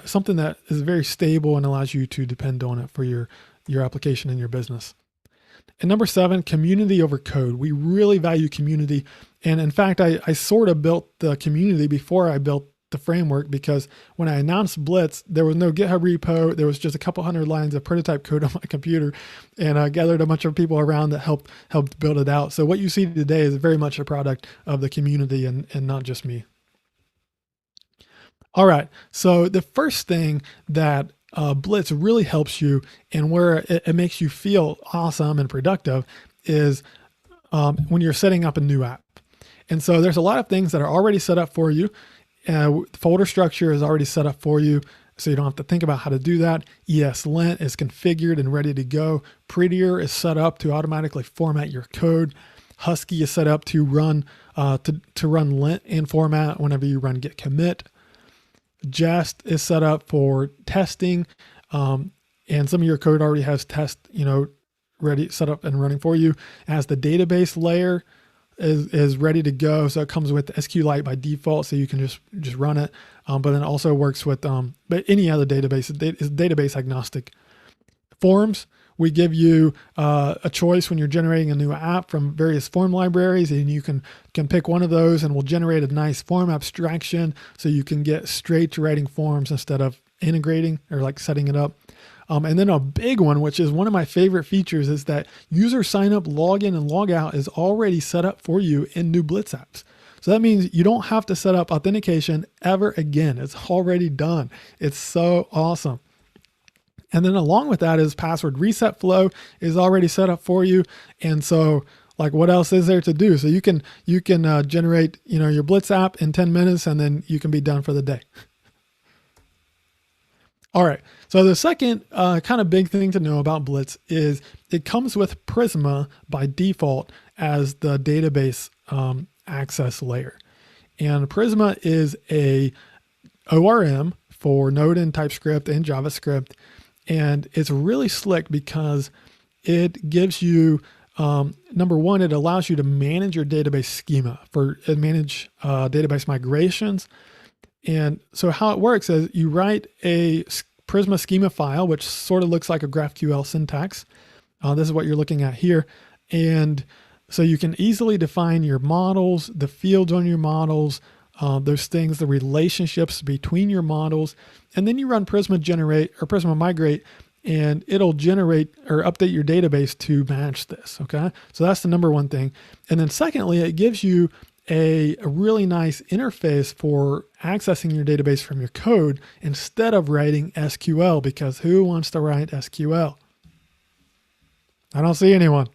something that is very stable and allows you to depend on it for your application and your business. And number 7, community over code. We really value community. And in fact, I sort of built the community before I built the framework, because when I announced Blitz, there was no GitHub repo. There was just a couple hundred lines of prototype code on my computer, and I gathered a bunch of people around that helped build it out. So what you see today is very much a product of the community and not just me. All right, so the first thing that Blitz really helps you and where it makes you feel awesome and productive is when you're setting up a new app. And so there's a lot of things that are already set up for you. Folder structure is already set up for you, so you don't have to think about how to do that. ESLint is configured and ready to go. Prettier is set up to automatically format your code. Husky is set up to run lint in format whenever you run git commit. Jest is set up for testing, and some of your code already has test, ready, set up and running for you. As the database layer is ready to go, so it comes with SQLite by default, so you can just run it. But then it also works with but any other database. It's database agnostic. Forms, we give you a choice when you're generating a new app from various form libraries, and you can pick one of those, and we'll generate a nice form abstraction so you can get straight to writing forms instead of integrating or like setting it up. And then a big one, which is one of my favorite features, is that user sign up, login, and log out is already set up for you in new Blitz apps. So that means you don't have to set up authentication ever again. It's already done. It's so awesome. And then along with that is password reset flow is already set up for you. And so like what else is there to do? So you can generate, your Blitz app in 10 minutes and then you can be done for the day. All right. So the second kind of big thing to know about Blitz is it comes with Prisma by default as the database access layer. And Prisma is a ORM for Node and TypeScript and JavaScript. And it's really slick because it gives you, number one, it allows you to manage your database schema manage database migrations. And so how it works is you write a Prisma schema file, which sort of looks like a GraphQL syntax. This is what you're looking at here. And so you can easily define your models, the fields on your models, those things, the relationships between your models. And then you run Prisma generate or Prisma migrate, and it'll generate or update your database to match this. Okay. So that's the number one thing. And then secondly, it gives you a really nice interface for accessing your database from your code instead of writing SQL, because who wants to write SQL? I don't see anyone.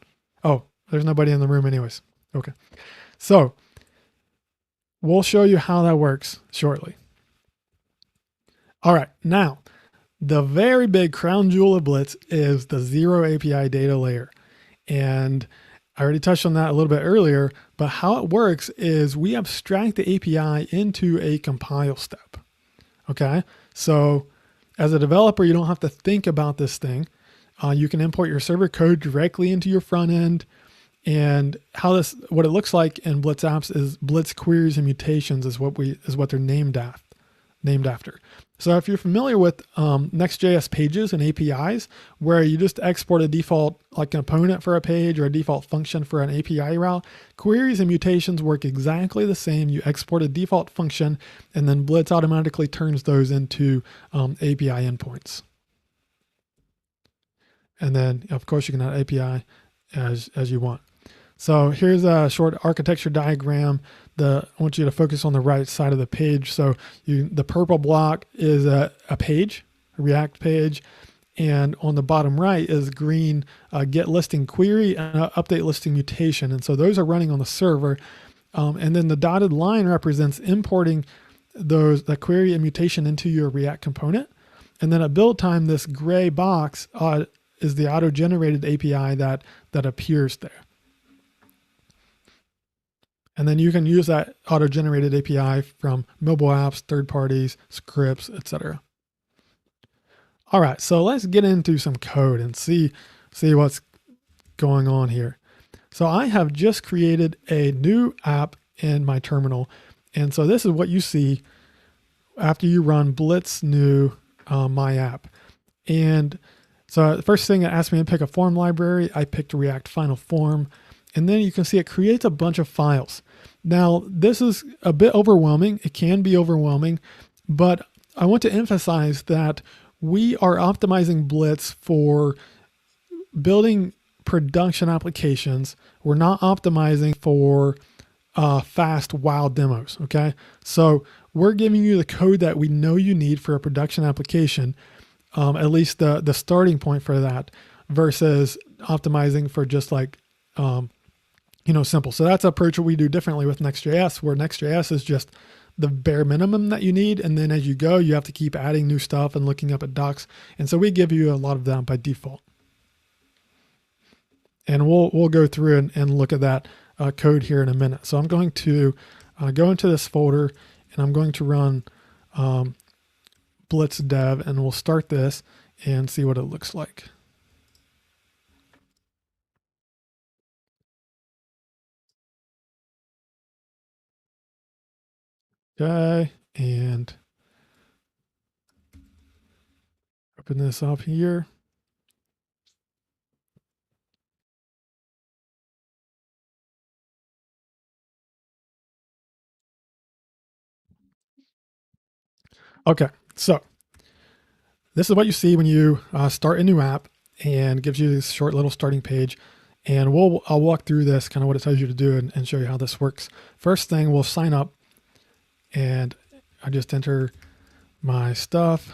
Oh, there's nobody in the room anyways. Okay. So we'll show you how that works shortly. All right. Now, the very big crown jewel of Blitz is the zero API data layer. And I already touched on that a little bit earlier, but how it works is we abstract the API into a compile step. Okay. So as a developer, you don't have to think about this thing. You can import your server code directly into your front end. And what it looks like in Blitz apps is Blitz queries and mutations is what they're named after. So if you're familiar with Next.js pages and APIs, where you just export a default like component for a page or a default function for an API route, queries and mutations work exactly the same. You export a default function, and then Blitz automatically turns those into API endpoints. And then, of course, you can add API as you want. So here's a short architecture diagram. I want you to focus on the right side of the page. So the purple block is a page, a React page. And on the bottom right is green get listing query and update listing mutation. And so those are running on the server. And then the dotted line represents importing the query and mutation into your React component. And then at build time, this gray box is the auto-generated API that appears there. And then you can use that auto-generated API from mobile apps, third parties, scripts, etc. All right, so let's get into some code and see what's going on here. So I have just created a new app in my terminal. And so this is what you see after you run blitz new my app. And so the first thing it asked me to pick a form library. I picked React Final Form. And then you can see it creates a bunch of files. Now, this is a bit overwhelming. It can be overwhelming, but I want to emphasize that we are optimizing Blitz for building production applications. We're not optimizing for fast wow demos, okay? So we're giving you the code that we know you need for a production application, at least the starting point for that, versus optimizing for just like, simple. So that's an approach what we do differently with Next.js, where Next.js is just the bare minimum that you need. And then as you go, you have to keep adding new stuff and looking up at docs. And so we give you a lot of that by default. And we'll go through and look at that code here in a minute. So I'm going to go into this folder and I'm going to run Blitz.dev, and we'll start this and see what it looks like. Okay, and open this up here. Okay, so this is what you see when you start a new app, and it gives you this short little starting page. And I'll walk through this, kind of what it tells you to do, and show you how this works. First thing, we'll sign up, and I just enter my stuff.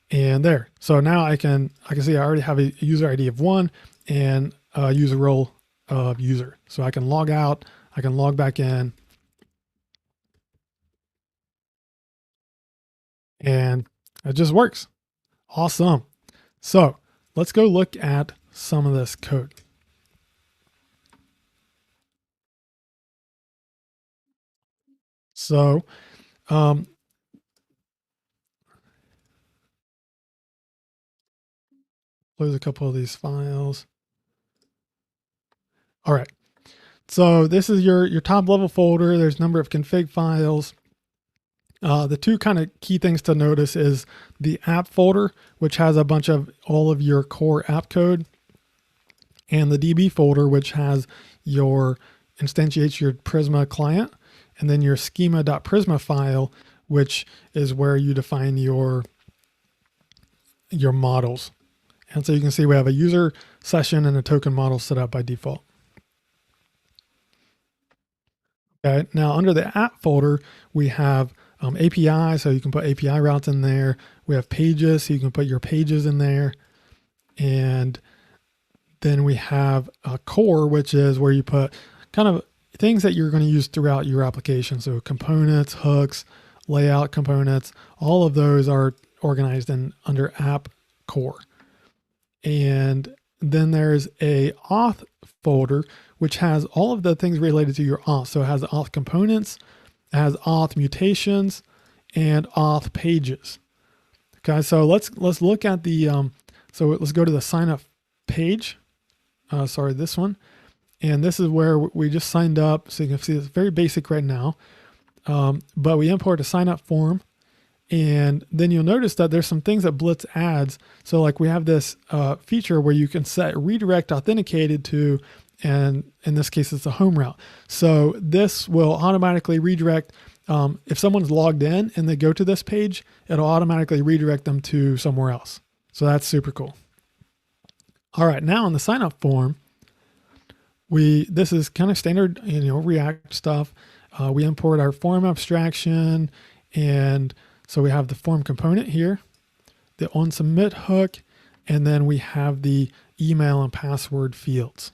And there. So now I can see I already have a user ID of 1 and a user role of user. So I can log out, I can log back in, and it just works. Awesome. So let's go look at some of this code. So close a couple of these files. All right. So this is your top level folder. There's a number of config files. The two kind of key things to notice is the app folder, which has a bunch of all of your core app code, and the DB folder, which has instantiates your Prisma client, and then your schema.prisma file, which is where you define your models. And so you can see we have a user session and a token model set up by default. Okay, now under the app folder, we have API, so you can put API routes in there. We have pages, so you can put your pages in there. And then we have a core, which is where you put kind of things that you're going to use throughout your application. So components, hooks, layout components, all of those are organized under app core. And then there's a auth folder, which has all of the things related to your auth. So it has auth components, it has auth mutations, and auth pages. Okay, so let's look at the, so let's go to the sign up page this one. And this is where we just signed up. So you can see it's very basic right now. But we import a sign up form. And then you'll notice that there's some things that Blitz adds. So like we have this feature where you can set redirect authenticated to, and in this case, it's a home route. So this will automatically redirect. If someone's logged in and they go to this page, it'll automatically redirect them to somewhere else. So that's super cool. All right, now in the sign up form, this is kind of standard, React stuff. We import our form abstraction, and so we have the form component here, the onSubmit hook, and then we have the email and password fields.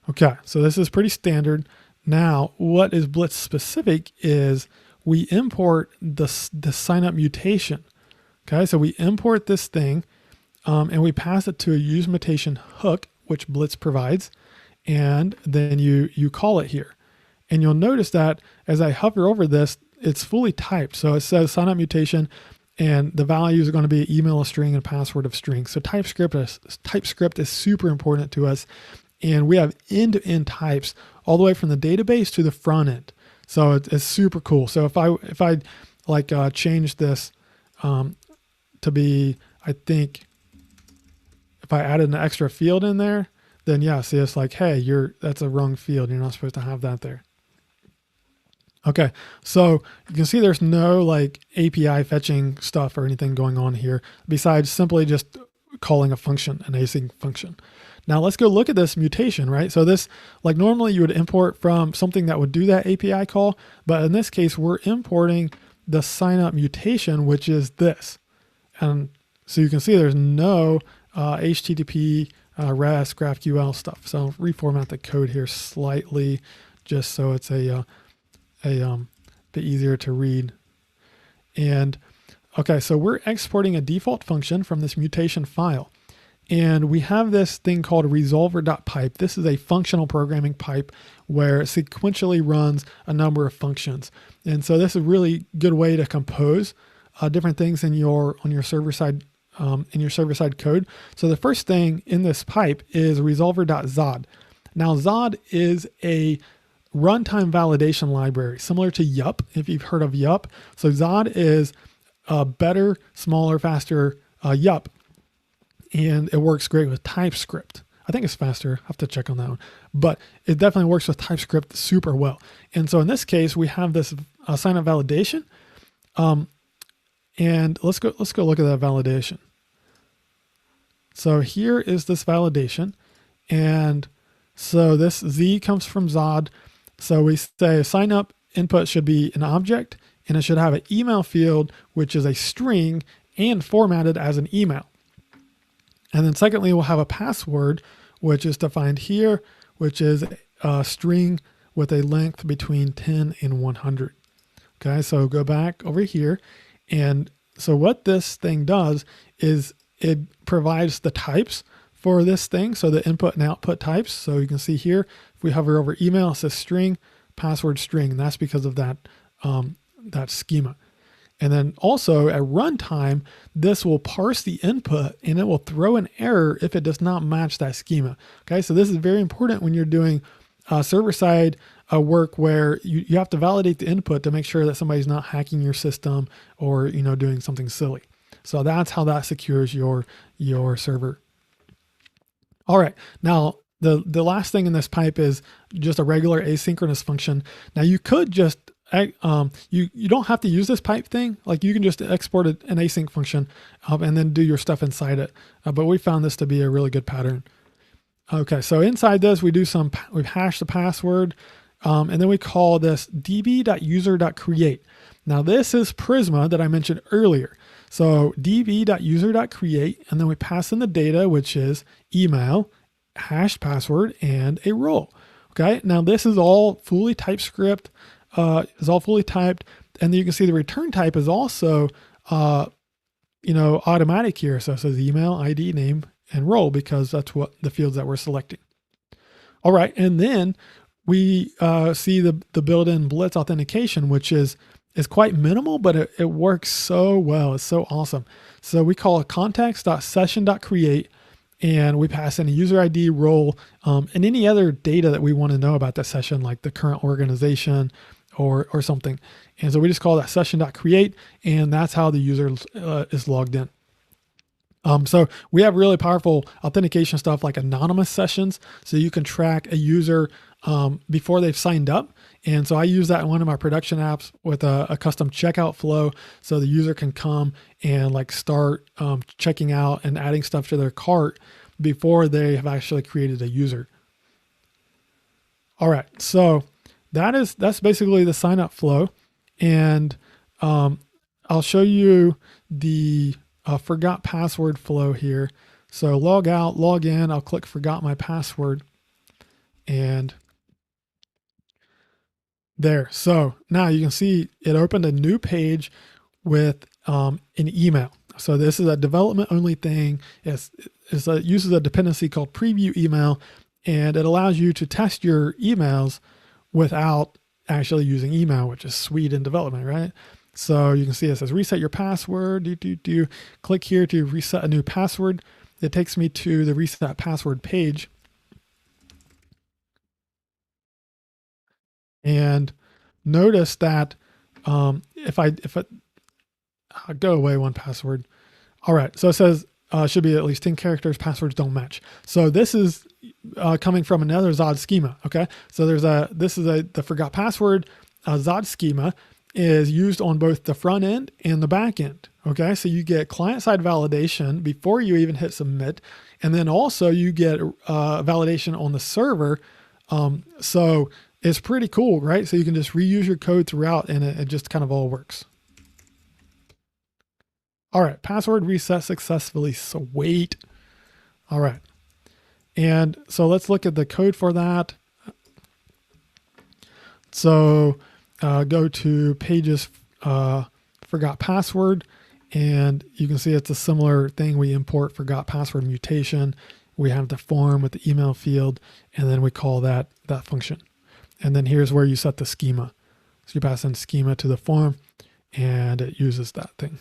Okay, so this is pretty standard. Now, what is Blitz specific is we import the sign up mutation. Okay, so we import this thing and we pass it to a use mutation hook, which Blitz provides, and then you call it here. And you'll notice that as I hover over this, it's fully typed. So it says sign up mutation, and the values are going to be email of string and password of string. So TypeScript is super important to us. And we have end-to-end types all the way from the database to the front end. So it's super cool. So if I change this to be, I think if I added an extra field in there, then yeah, see, it's like, hey, that's a wrong field. You're not supposed to have that there. Okay, so you can see there's no like API fetching stuff or anything going on here besides simply just calling a function, an async function. Now let's go look at this mutation, right? So this, like normally you would import from something that would do that API call, but in this case, we're importing the sign up mutation, which is this. And so you can see there's no HTTP, REST, GraphQL stuff. So I'll reformat the code here slightly just so it's a bit easier to read. And okay, so we're exporting a default function from this mutation file. And we have this thing called resolver.pipe. This is a functional programming pipe where it sequentially runs a number of functions. And so this is a really good way to compose different things on your server side code. So the first thing in this pipe is resolver.zod. Now Zod is a runtime validation library similar to Yup, if you've heard of Yup. So Zod is a better, smaller, faster Yup. And it works great with TypeScript. I think it's faster. I have to check on that one. But it definitely works with TypeScript super well. And so in this case, we have this sign-up validation. And let's go look at that validation. So here is this validation. And so this Z comes from Zod. So we say sign up input should be an object, and it should have an email field, which is a string and formatted as an email. And then secondly, we'll have a password, which is defined here, which is a string with a length between 10 and 100. Okay, so go back over here. And so what this thing does is it provides the types for this thing. So the input and output types. So you can see here, if we hover over email, it says string, password string. And that's because of that, that schema. And then also at runtime, this will parse the input and it will throw an error if it does not match that schema. Okay, so this is very important when you're doing server-side work where you have to validate the input to make sure that somebody's not hacking your system or doing something silly. So that's how that secures your server. All right, now the last thing in this pipe is just a regular asynchronous function. Now you could just you don't have to use this pipe thing. Like you can just export an async function and then do your stuff inside it. But we found this to be a really good pattern. Okay, so inside this, we hash the password, and then we call this db.user.create. Now this is Prisma that I mentioned earlier. So db.user.create, and then we pass in the data, which is email, hashed password, and a role. Okay, now this is all fully TypeScript. Is all fully typed, and then you can see the return type is also, automatic here. So it says email, ID, name, and role because that's what the fields that we're selecting. All right, and then we see the built-in Blitz authentication, which is quite minimal, but it works so well. It's so awesome. So we call it context.session.create, and we pass in a user ID, role, and any other data that we want to know about that session, like the current organization or something. And so we just call that session.create, and that's how the user is logged in. So we have really powerful authentication stuff like anonymous sessions, so you can track a user before they've signed up. And so I use that in one of my production apps with a custom checkout flow, so the user can come and like start checking out and adding stuff to their cart before they have actually created a user. All right, so that's basically the sign up flow, and I'll show you the forgot password flow here. So log out, log in, I'll click forgot my password, and there. So now you can see it opened a new page with an email. So this is a development only thing. It uses a dependency called preview email, and it allows you to test your emails without actually using email, which is sweet in development, right? So you can see it says reset your password. Click here to reset a new password. It takes me to the reset password page. And notice that if I I'll go away one password. All right, so it says should be at least 10 characters, passwords don't match. So this is coming from another Zod schema, okay? So this is the forgot password Zod schema is used on both the front end and the back end, okay? So you get client-side validation before you even hit submit, and then also you get validation on the server. So it's pretty cool, right? So you can just reuse your code throughout, and it just kind of all works. All right, password reset successfully, sweet. All right, and so let's look at the code for that. So go to pages, forgot password, and you can see it's a similar thing. We import forgot password mutation. We have the form with the email field, and then we call that function. And then here's where you set the schema. So you pass in schema to the form, and it uses that thing.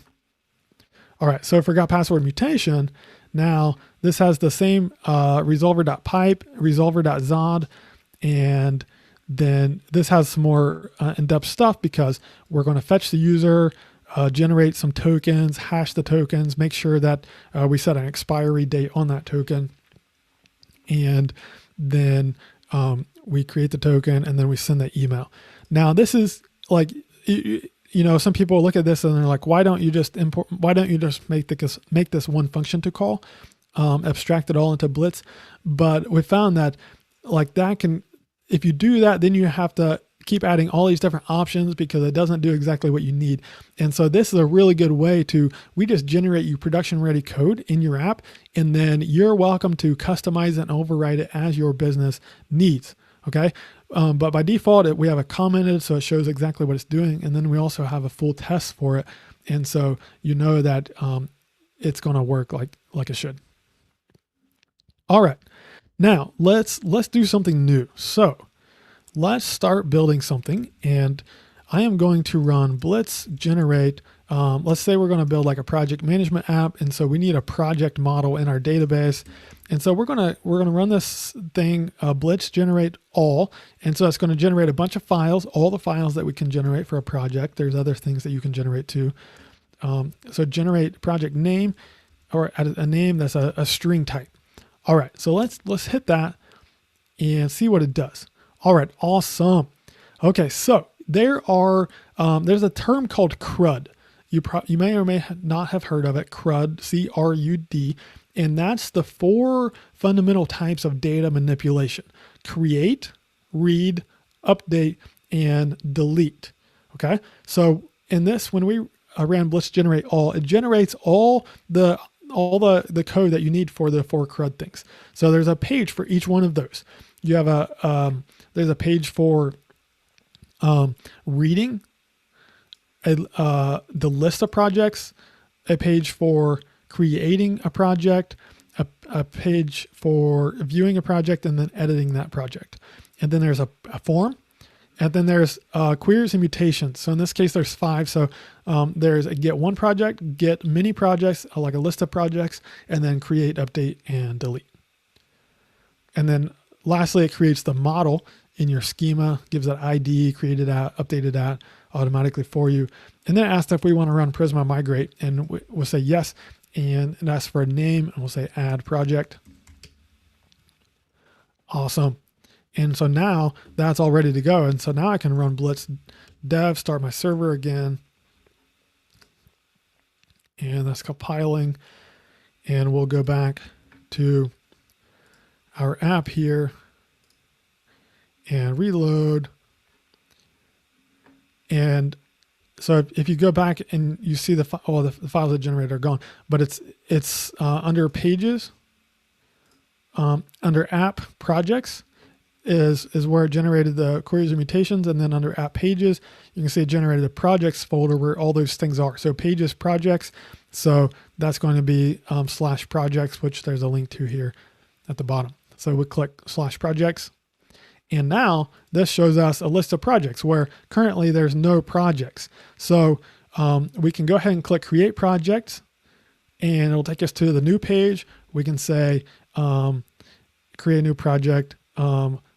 All right, so forgot password mutation. Now this has the same resolver.pipe, resolver.zod, and then this has some more in-depth stuff because we're going to fetch the user, generate some tokens, hash the tokens, make sure that we set an expiry date on that token, and then we create the token, and then we send the email. Now this is like, you know, some people look at this and they're like, why don't you just make this one function to call, abstract it all into Blitz? But we found that like that can, if you do that, then you have to keep adding all these different options because it doesn't do exactly what you need. And so this is a really good way we just generate you production ready code in your app, and then you're welcome to customize it and override it as your business needs. Okay. But by default, we have it commented, so it shows exactly what it's doing. And then we also have a full test for it. And so you know that it's going to work like it should. All right. Now let's do something new. So let's start building something, and I am going to run blitz generate. Let's say we're going to build like a project management app, and so we need a project model in our database. And so we're gonna run this thing blitz generate all, and so it's going to generate a bunch of files, all the files that we can generate for a project. There's other things that you can generate too. So generate project name, or a name that's a string type. All right, so let's hit that and see what it does. All right, awesome. Okay, so there's a term called CRUD. You may or may not have heard of it, CRUD, C-R-U-D, and that's the 4 fundamental types of data manipulation: create, read, update, and delete. Okay, so in this, when we ran blitz generate all, it generates all the code that you need for the 4 CRUD things. So there's a page for each one of those. You have there's a page for reading the list of projects, a page for creating a project, a page for viewing a project, and then editing that project. And then there's a form, And then there's queries and mutations. So in this case, there's 5. So there's a get one project, get many projects, like a list of projects, and then create, update, and delete. And then lastly, it creates the model in your schema, gives that ID, created that, updated that automatically for you. And then it asks if we want to run Prisma migrate, and we'll say yes. And it asks for a name, and we'll say add project. Awesome. And so now that's all ready to go. And so now I can run Blitz.dev, start my server again. And that's compiling. And we'll go back to our app here and reload. And so if you go back and you see the files that generated are gone, but it's under pages, under app projects, is where it generated the queries and mutations, and then under app pages, you can see it generated the projects folder where all those things are. So pages projects, so that's going to be slash projects, which there's a link to here at the bottom. So we click slash projects, and now this shows us a list of projects where currently there's no projects. So we can go ahead and click create project, and it'll take us to the new page. We can say create a new project.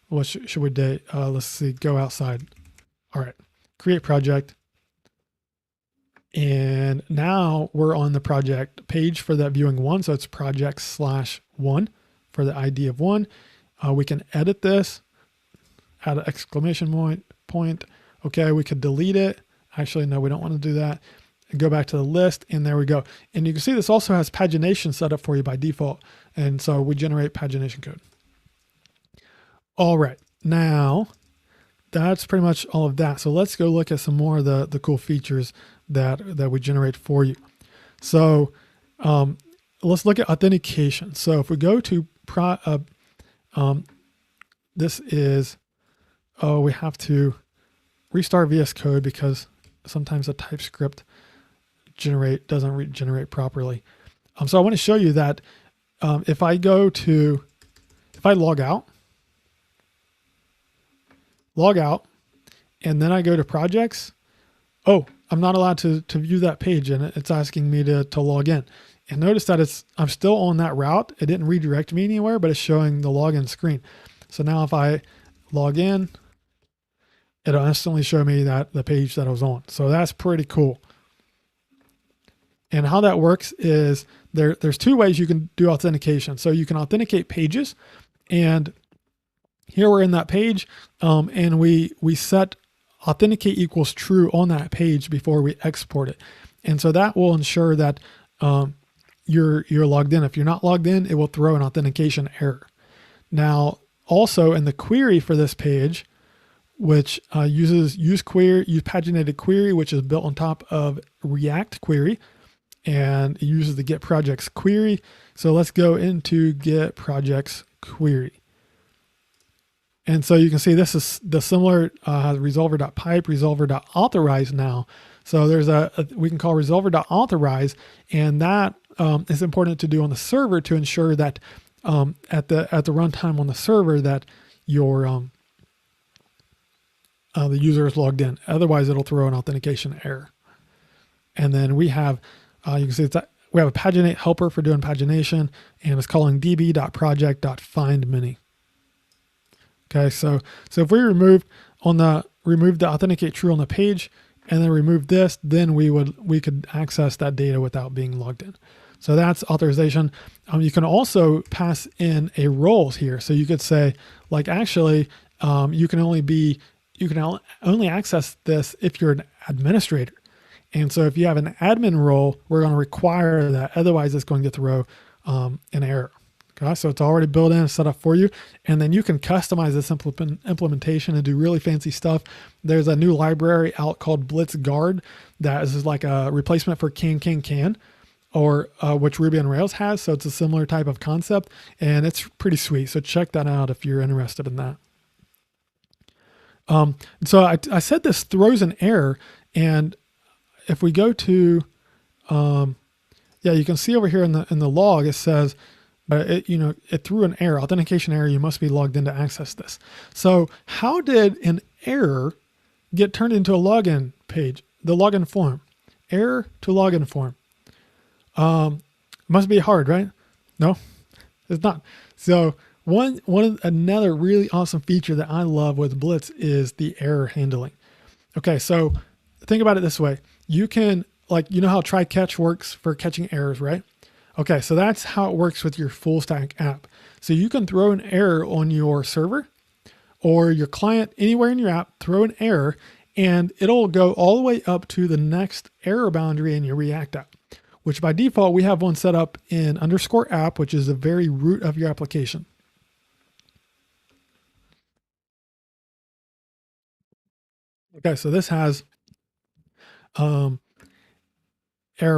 What should we do? Let's see, go outside. All right, create project. And now we're on the project page for that viewing one. So it's project/1 for the ID of 1. We can edit this, add an exclamation point. Okay, we could delete it. Actually, no, we don't want to do that. And go back to the list, and there we go. And you can see this also has pagination set up for you by default. And so we generate pagination code. All right, now that's pretty much all of that. So let's go look at some more of the cool features that we generate for you. So let's look at authentication. So if we go to this is, we have to restart VS Code because sometimes the TypeScript doesn't regenerate properly. So I want to show you that if I log out, and then I go to projects, I'm not allowed to view that page, and it's asking me to log in. And notice that I'm still on that route. It didn't redirect me anywhere, but it's showing the login screen. So now if I log in, it'll instantly show me the page that I was on. So that's pretty cool. And how that works is there's 2 ways you can do authentication. So you can authenticate pages, and here we're in that page, and we set authenticate equals true on that page before we export it. And so that will ensure that you're logged in. If you're not logged in, it will throw an authentication error. Now, also in the query for this page, which uses use paginated query, which is built on top of React query, and it uses the get projects query. So let's go into get projects query. And so you can see this is the similar resolver.pipe, resolver.authorize now. So there's we can call resolver.authorize, and that is important to do on the server to ensure that at the runtime on the server that your the user is logged in. Otherwise, it'll throw an authentication error. And then we have you can see we have a paginate helper for doing pagination, and it's calling db.project.findMany. Okay, so if we remove the authenticate true on the page, and then remove this, then we could access that data without being logged in. So that's authorization. You can also pass in a roles here. So you could say, like, actually, you can only access this if you're an administrator. And so if you have an admin role, we're going to require that. Otherwise, it's going to throw an error. Okay, so it's already built in and set up for you. And then you can customize this implementation and do really fancy stuff. There's a new library out called Blitz Guard that is like a replacement for can, or which Ruby on Rails has. So it's a similar type of concept, and it's pretty sweet. So check that out if you're interested in that. So I said this throws an error, and if we go to, you can see over here in the log, it says, but it threw an error, authentication error. You must be logged in to access this. So how did an error get turned into a login page, the login form? Error to login form. Must be hard, right? No, it's not. So another really awesome feature that I love with Blitz is the error handling. Okay, so think about it this way. You can, how try catch works for catching errors, right? Okay, so that's how it works with your full stack app. So you can throw an error on your server or your client anywhere in your app, throw an error, and it'll go all the way up to the next error boundary in your React app, which by default, we have one set up in _app, which is the very root of your application. Okay, so this has error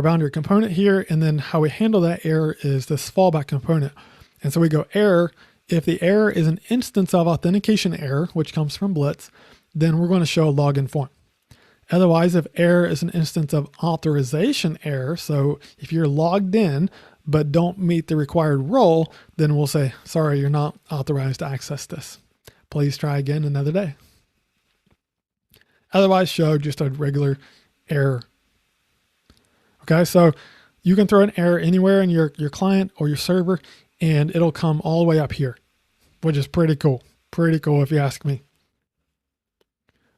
boundary component here, and then how we handle that error is this fallback component. And so we go error. If the error is an instance of authentication error, which comes from Blitz, then we're going to show a login form. Otherwise, if error is an instance of authorization error, so if you're logged in but don't meet the required role, then we'll say, sorry, you're not authorized to access this. Please try again another day. Otherwise, show just a regular error. Okay, so you can throw an error anywhere in your client or your server, and it'll come all the way up here, which is pretty cool. Pretty cool if you ask me.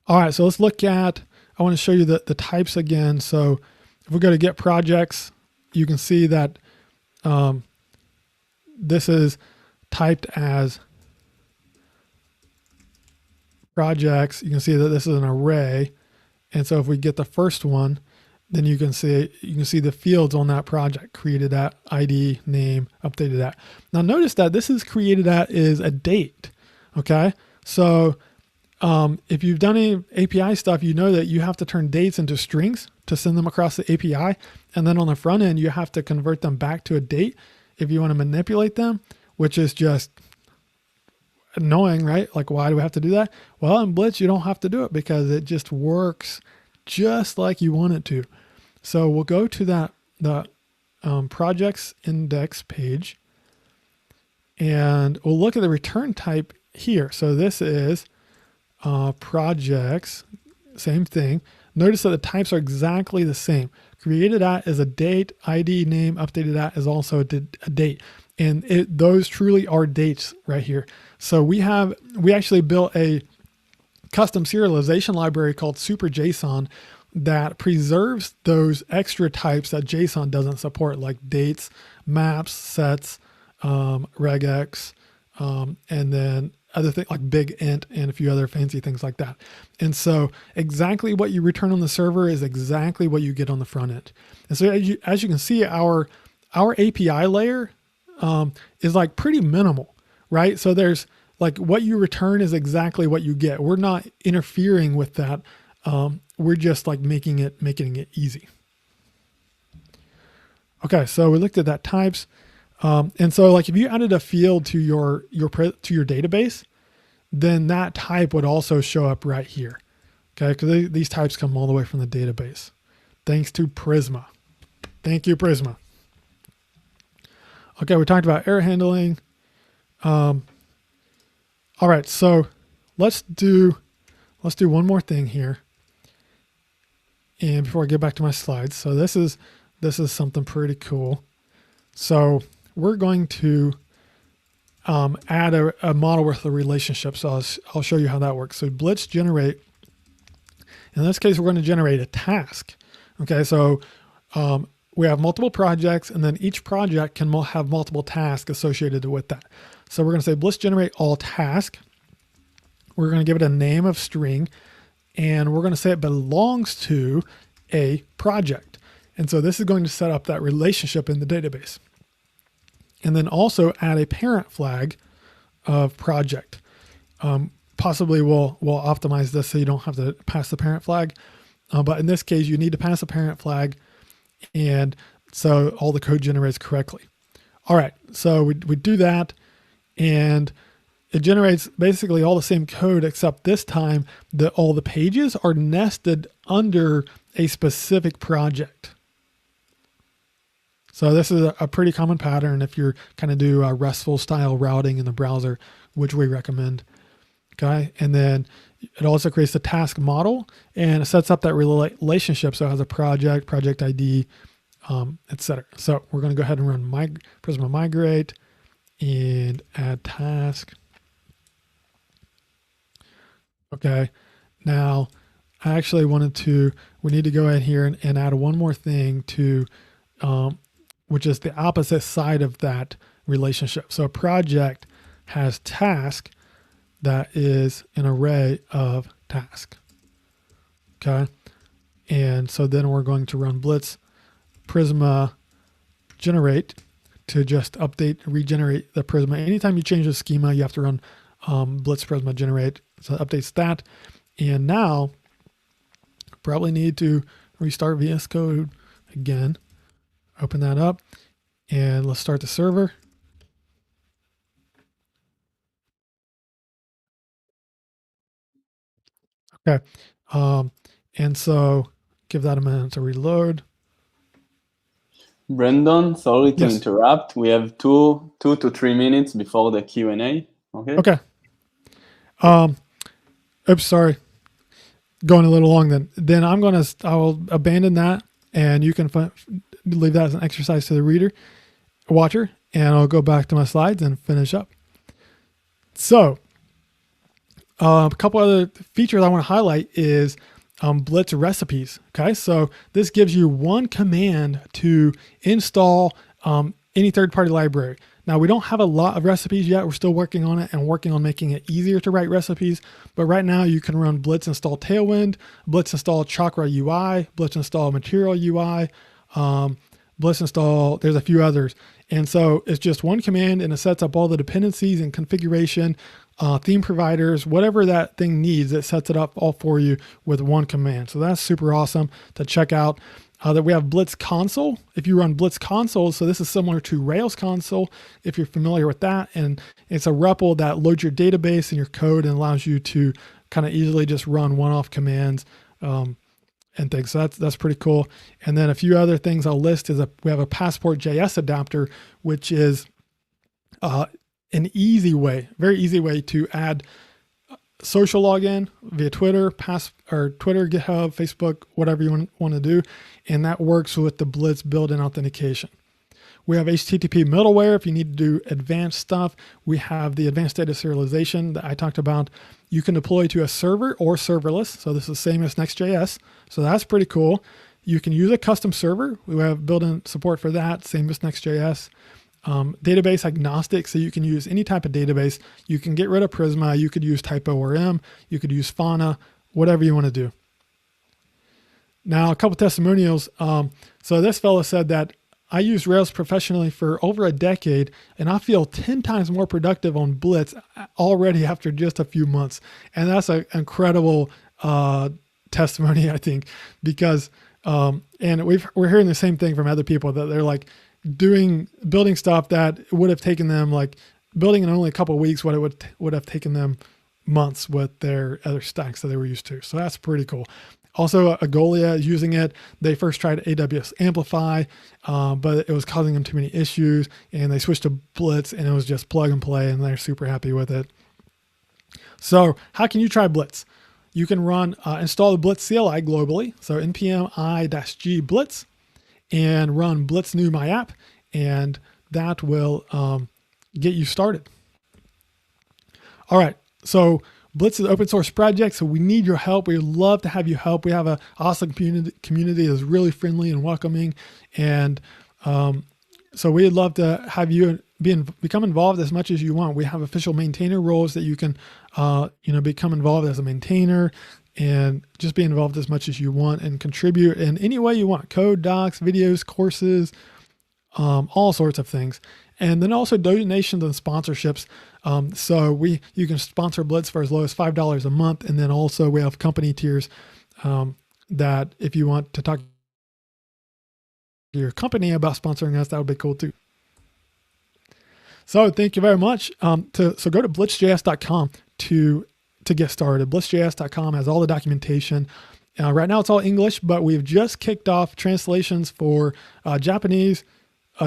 All right, so let's look at, I want to show you the types again. So if we go to get projects, you can see that this is typed as projects. You can see that this is an array. And so if we get the first one, then you can see the fields on that project, created at, ID, name, updated at. Now notice that this is created at is a date, okay? So if you've done any API stuff, you know that you have to turn dates into strings to send them across the API. And then on the front end, you have to convert them back to a date if you want to manipulate them, which is just annoying, right? Like, why do we have to do that? Well, in Blitz, you don't have to do it because it just works just like you want it to. So we'll go to the projects index page, and we'll look at the return type here. So this is projects, same thing. Notice that the types are exactly the same. Created at is a date, ID, name, updated at is also a date. And those truly are dates right here. So we actually built a custom serialization library called SuperJSON that preserves those extra types that JSON doesn't support, like dates, maps, sets, regex, and then other things like big int and a few other fancy things like that. And so exactly what you return on the server is exactly what you get on the front end. And so as you can see, our API layer is like pretty minimal, right? So there's like what you return is exactly what you get. We're not interfering with that. We're just like making it easy. Okay, so we looked at that types. And so like if you added a field to your database, then that type would also show up right here. Okay, because these types come all the way from the database. Thanks to Prisma. Thank you, Prisma. Okay, we talked about error handling. All right, so let's do one more thing here. And before I get back to my slides, so this is something pretty cool. So we're going to add a model with a relationship. So I'll show you how that works. So Blitz generate. In this case, we're going to generate a task. Okay, so we have multiple projects, and then each project can have multiple tasks associated with that. So we're going to say Blitz generate all task. We're going to give it a name of string, and we're going to say it belongs to a project. And so this is going to set up that relationship in the database. And then also add a parent flag of project. Possibly we'll optimize this so you don't have to pass the parent flag. But in this case, you need to pass a parent flag, and so all the code generates correctly. All right, so we do that, and it generates basically all the same code, except this time all the pages are nested under a specific project. So this is a pretty common pattern if you're kind of do a RESTful style routing in the browser, which we recommend. Okay, and then it also creates the task model and it sets up that relationship. So it has a project ID, etc. So we're going to go ahead and run Prisma migrate and add task. Okay, now I actually we need to go ahead here and add one more thing to, which is the opposite side of that relationship. So a project has task that is an array of task. Okay, and so then we're going to run Blitz Prisma generate to just regenerate the Prisma. Anytime you change the schema, you have to run Blitz Prisma generate. So it updates that. And now probably need to restart VS Code again. Open that up and let's start the server. Okay. And so give that a minute to reload. Brandon, sorry to Yes. interrupt. We have 2 to 3 minutes before the Q&A. Okay. Okay. Oops, sorry. Going a little long then. Then I will abandon that and you can leave that as an exercise to the watcher, and I'll go back to my slides and finish up. So a couple other features I want to highlight is Blitz recipes. Okay, so this gives you one command to install any third-party library. Now we don't have a lot of recipes yet. We're still working on it and working on making it easier to write recipes. But right now you can run Blitz install Tailwind, Blitz install Chakra UI, Blitz install Material UI, Blitz install, there's a few others. And so it's just one command and it sets up all the dependencies and configuration, theme providers, whatever that thing needs, it sets it up all for you with one command. So that's super awesome to check out. That we have Blitz console. If you run Blitz console, so this is similar to Rails console, if you're familiar with that. And it's a REPL that loads your database and your code and allows you to kind of easily just run one-off commands and things. So that's pretty cool. And then a few other things I'll list is we have a Passport.js adapter, which is an easy way, very easy way to add social login via Twitter, Twitter, GitHub, Facebook, whatever you want to do. And that works with the Blitz built-in authentication. We have HTTP middleware if you need to do advanced stuff. We have the advanced data serialization that I talked about. You can deploy to a server or serverless. So this is the same as Next.js. So that's pretty cool. You can use a custom server. We have built-in support for that, same as Next.js. Database agnostic, so you can use any type of database. You can get rid of Prisma. You could use TypeORM. You could use Fauna, whatever you want to do. Now, a couple testimonials. So this fellow said that I used Rails professionally for over a decade, and I feel 10 times more productive on Blitz already after just a few months. And that's an incredible testimony, I think, because and we're hearing the same thing from other people that they're like building stuff that would have taken them like building in only a couple of weeks what it would have taken them months with their other stacks that they were used to. So that's pretty cool. Also, Agolia is using it. They first tried AWS Amplify, but it was causing them too many issues, and they switched to Blitz, and it was just plug and play, and they're super happy with it. So how can you try Blitz? You can install the Blitz CLI globally. So npm i-g blitz and run blitz new my app, and that will get you started. All right, so Blitz is an open source project, so we need your help. We'd love to have you help. We have an awesome community that's really friendly and welcoming, and so we'd love to have you become involved as much as you want. We have official maintainer roles that you can become involved as a maintainer and just be involved as much as you want and contribute in any way you want. Code, docs, videos, courses, all sorts of things. And then also donations and sponsorships. So you can sponsor Blitz for as low as $5 a month. And then also we have company tiers that if you want to talk to your company about sponsoring us, that would be cool too. So thank you very much. So go to blitz.js.com to get started. Blitz.js.com has all the documentation. Right now it's all English, but we've just kicked off translations for Japanese,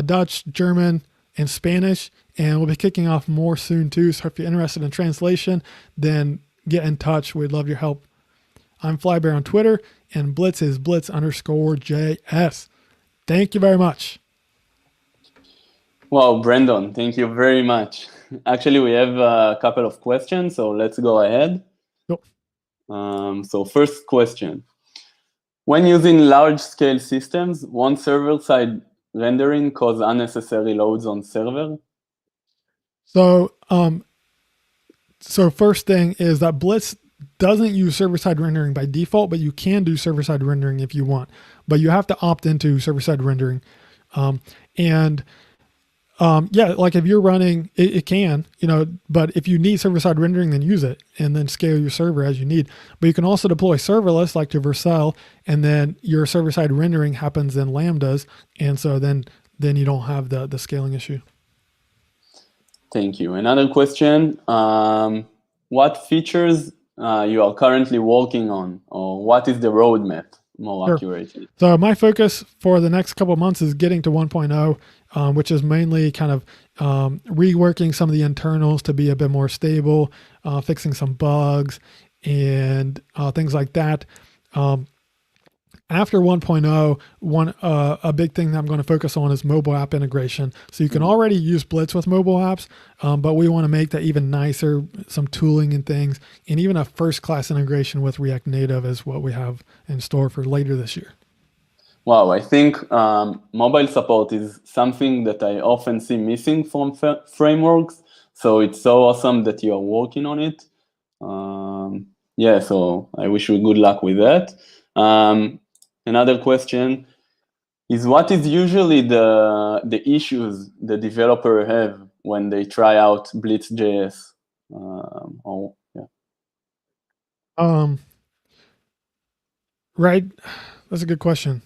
Dutch, German, and Spanish, and we'll be kicking off more soon too. So if you're interested in translation, then get in touch. We'd love your help. I'm Flybear on Twitter, and Blitz is Blitz_JS. Thank you very much. Wow, Brandon, thank you very much. Actually, we have a couple of questions, so let's go ahead. Yep. So first question. When using large-scale systems, won't server-side rendering cause unnecessary loads on server? So, so first thing is that Blitz doesn't use server-side rendering by default, but you can do server-side rendering if you want. But you have to opt into server-side rendering. Yeah, like if you're running, it can, but if you need server-side rendering, then use it and then scale your server as you need. But you can also deploy serverless like to Vercel, and then your server-side rendering happens in Lambdas. And so then you don't have the scaling issue. Thank you. Another question, what features you are currently working on, or what is the roadmap, more accurately? So my focus for the next couple of months is getting to 1.0, which is mainly kind of reworking some of the internals to be a bit more stable, fixing some bugs and things like that. After 1.0, a big thing that I'm going to focus on is mobile app integration. So you can already use Blitz with mobile apps, but we want to make that even nicer, some tooling and things, and even a first-class integration with React Native is what we have in store for later this year. Wow, I think mobile support is something that I often see missing from frameworks. So it's so awesome that you are working on it. Yeah, so I wish you good luck with that. Another question is, what is usually the issues the developer have when they try out Blitz.js? Right, that's a good question.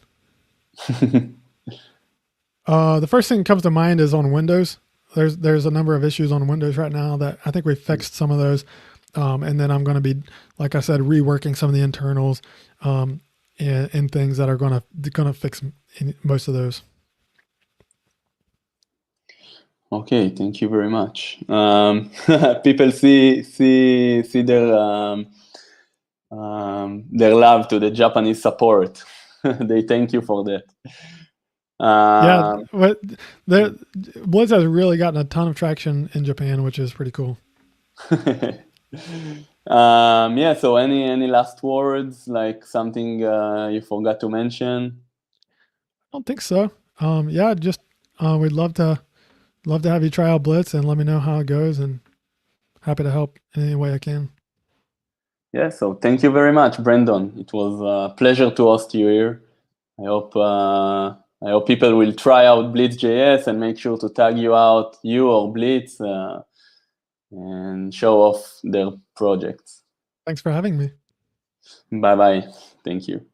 The first thing that comes to mind is on Windows. There's a number of issues on Windows right now that I think we fixed some of those. And then I'm going to be, like I said, reworking some of the internals and things that are going to fix most of those. Okay, thank you very much. People see their love to the Japanese support. They thank you for that. Yeah, but Blitz has really gotten a ton of traction in Japan, which is pretty cool. Yeah, so any last words, like something you forgot to mention? I don't think so. Yeah, just we'd love to have you try out Blitz and let me know how it goes, and happy to help in any way I can. Yeah, so thank you very much, Brandon. It was a pleasure to host you here. I hope people will try out Blitz.js and make sure to tag you or Blitz, and show off their projects. Thanks for having me. Bye-bye. Thank you.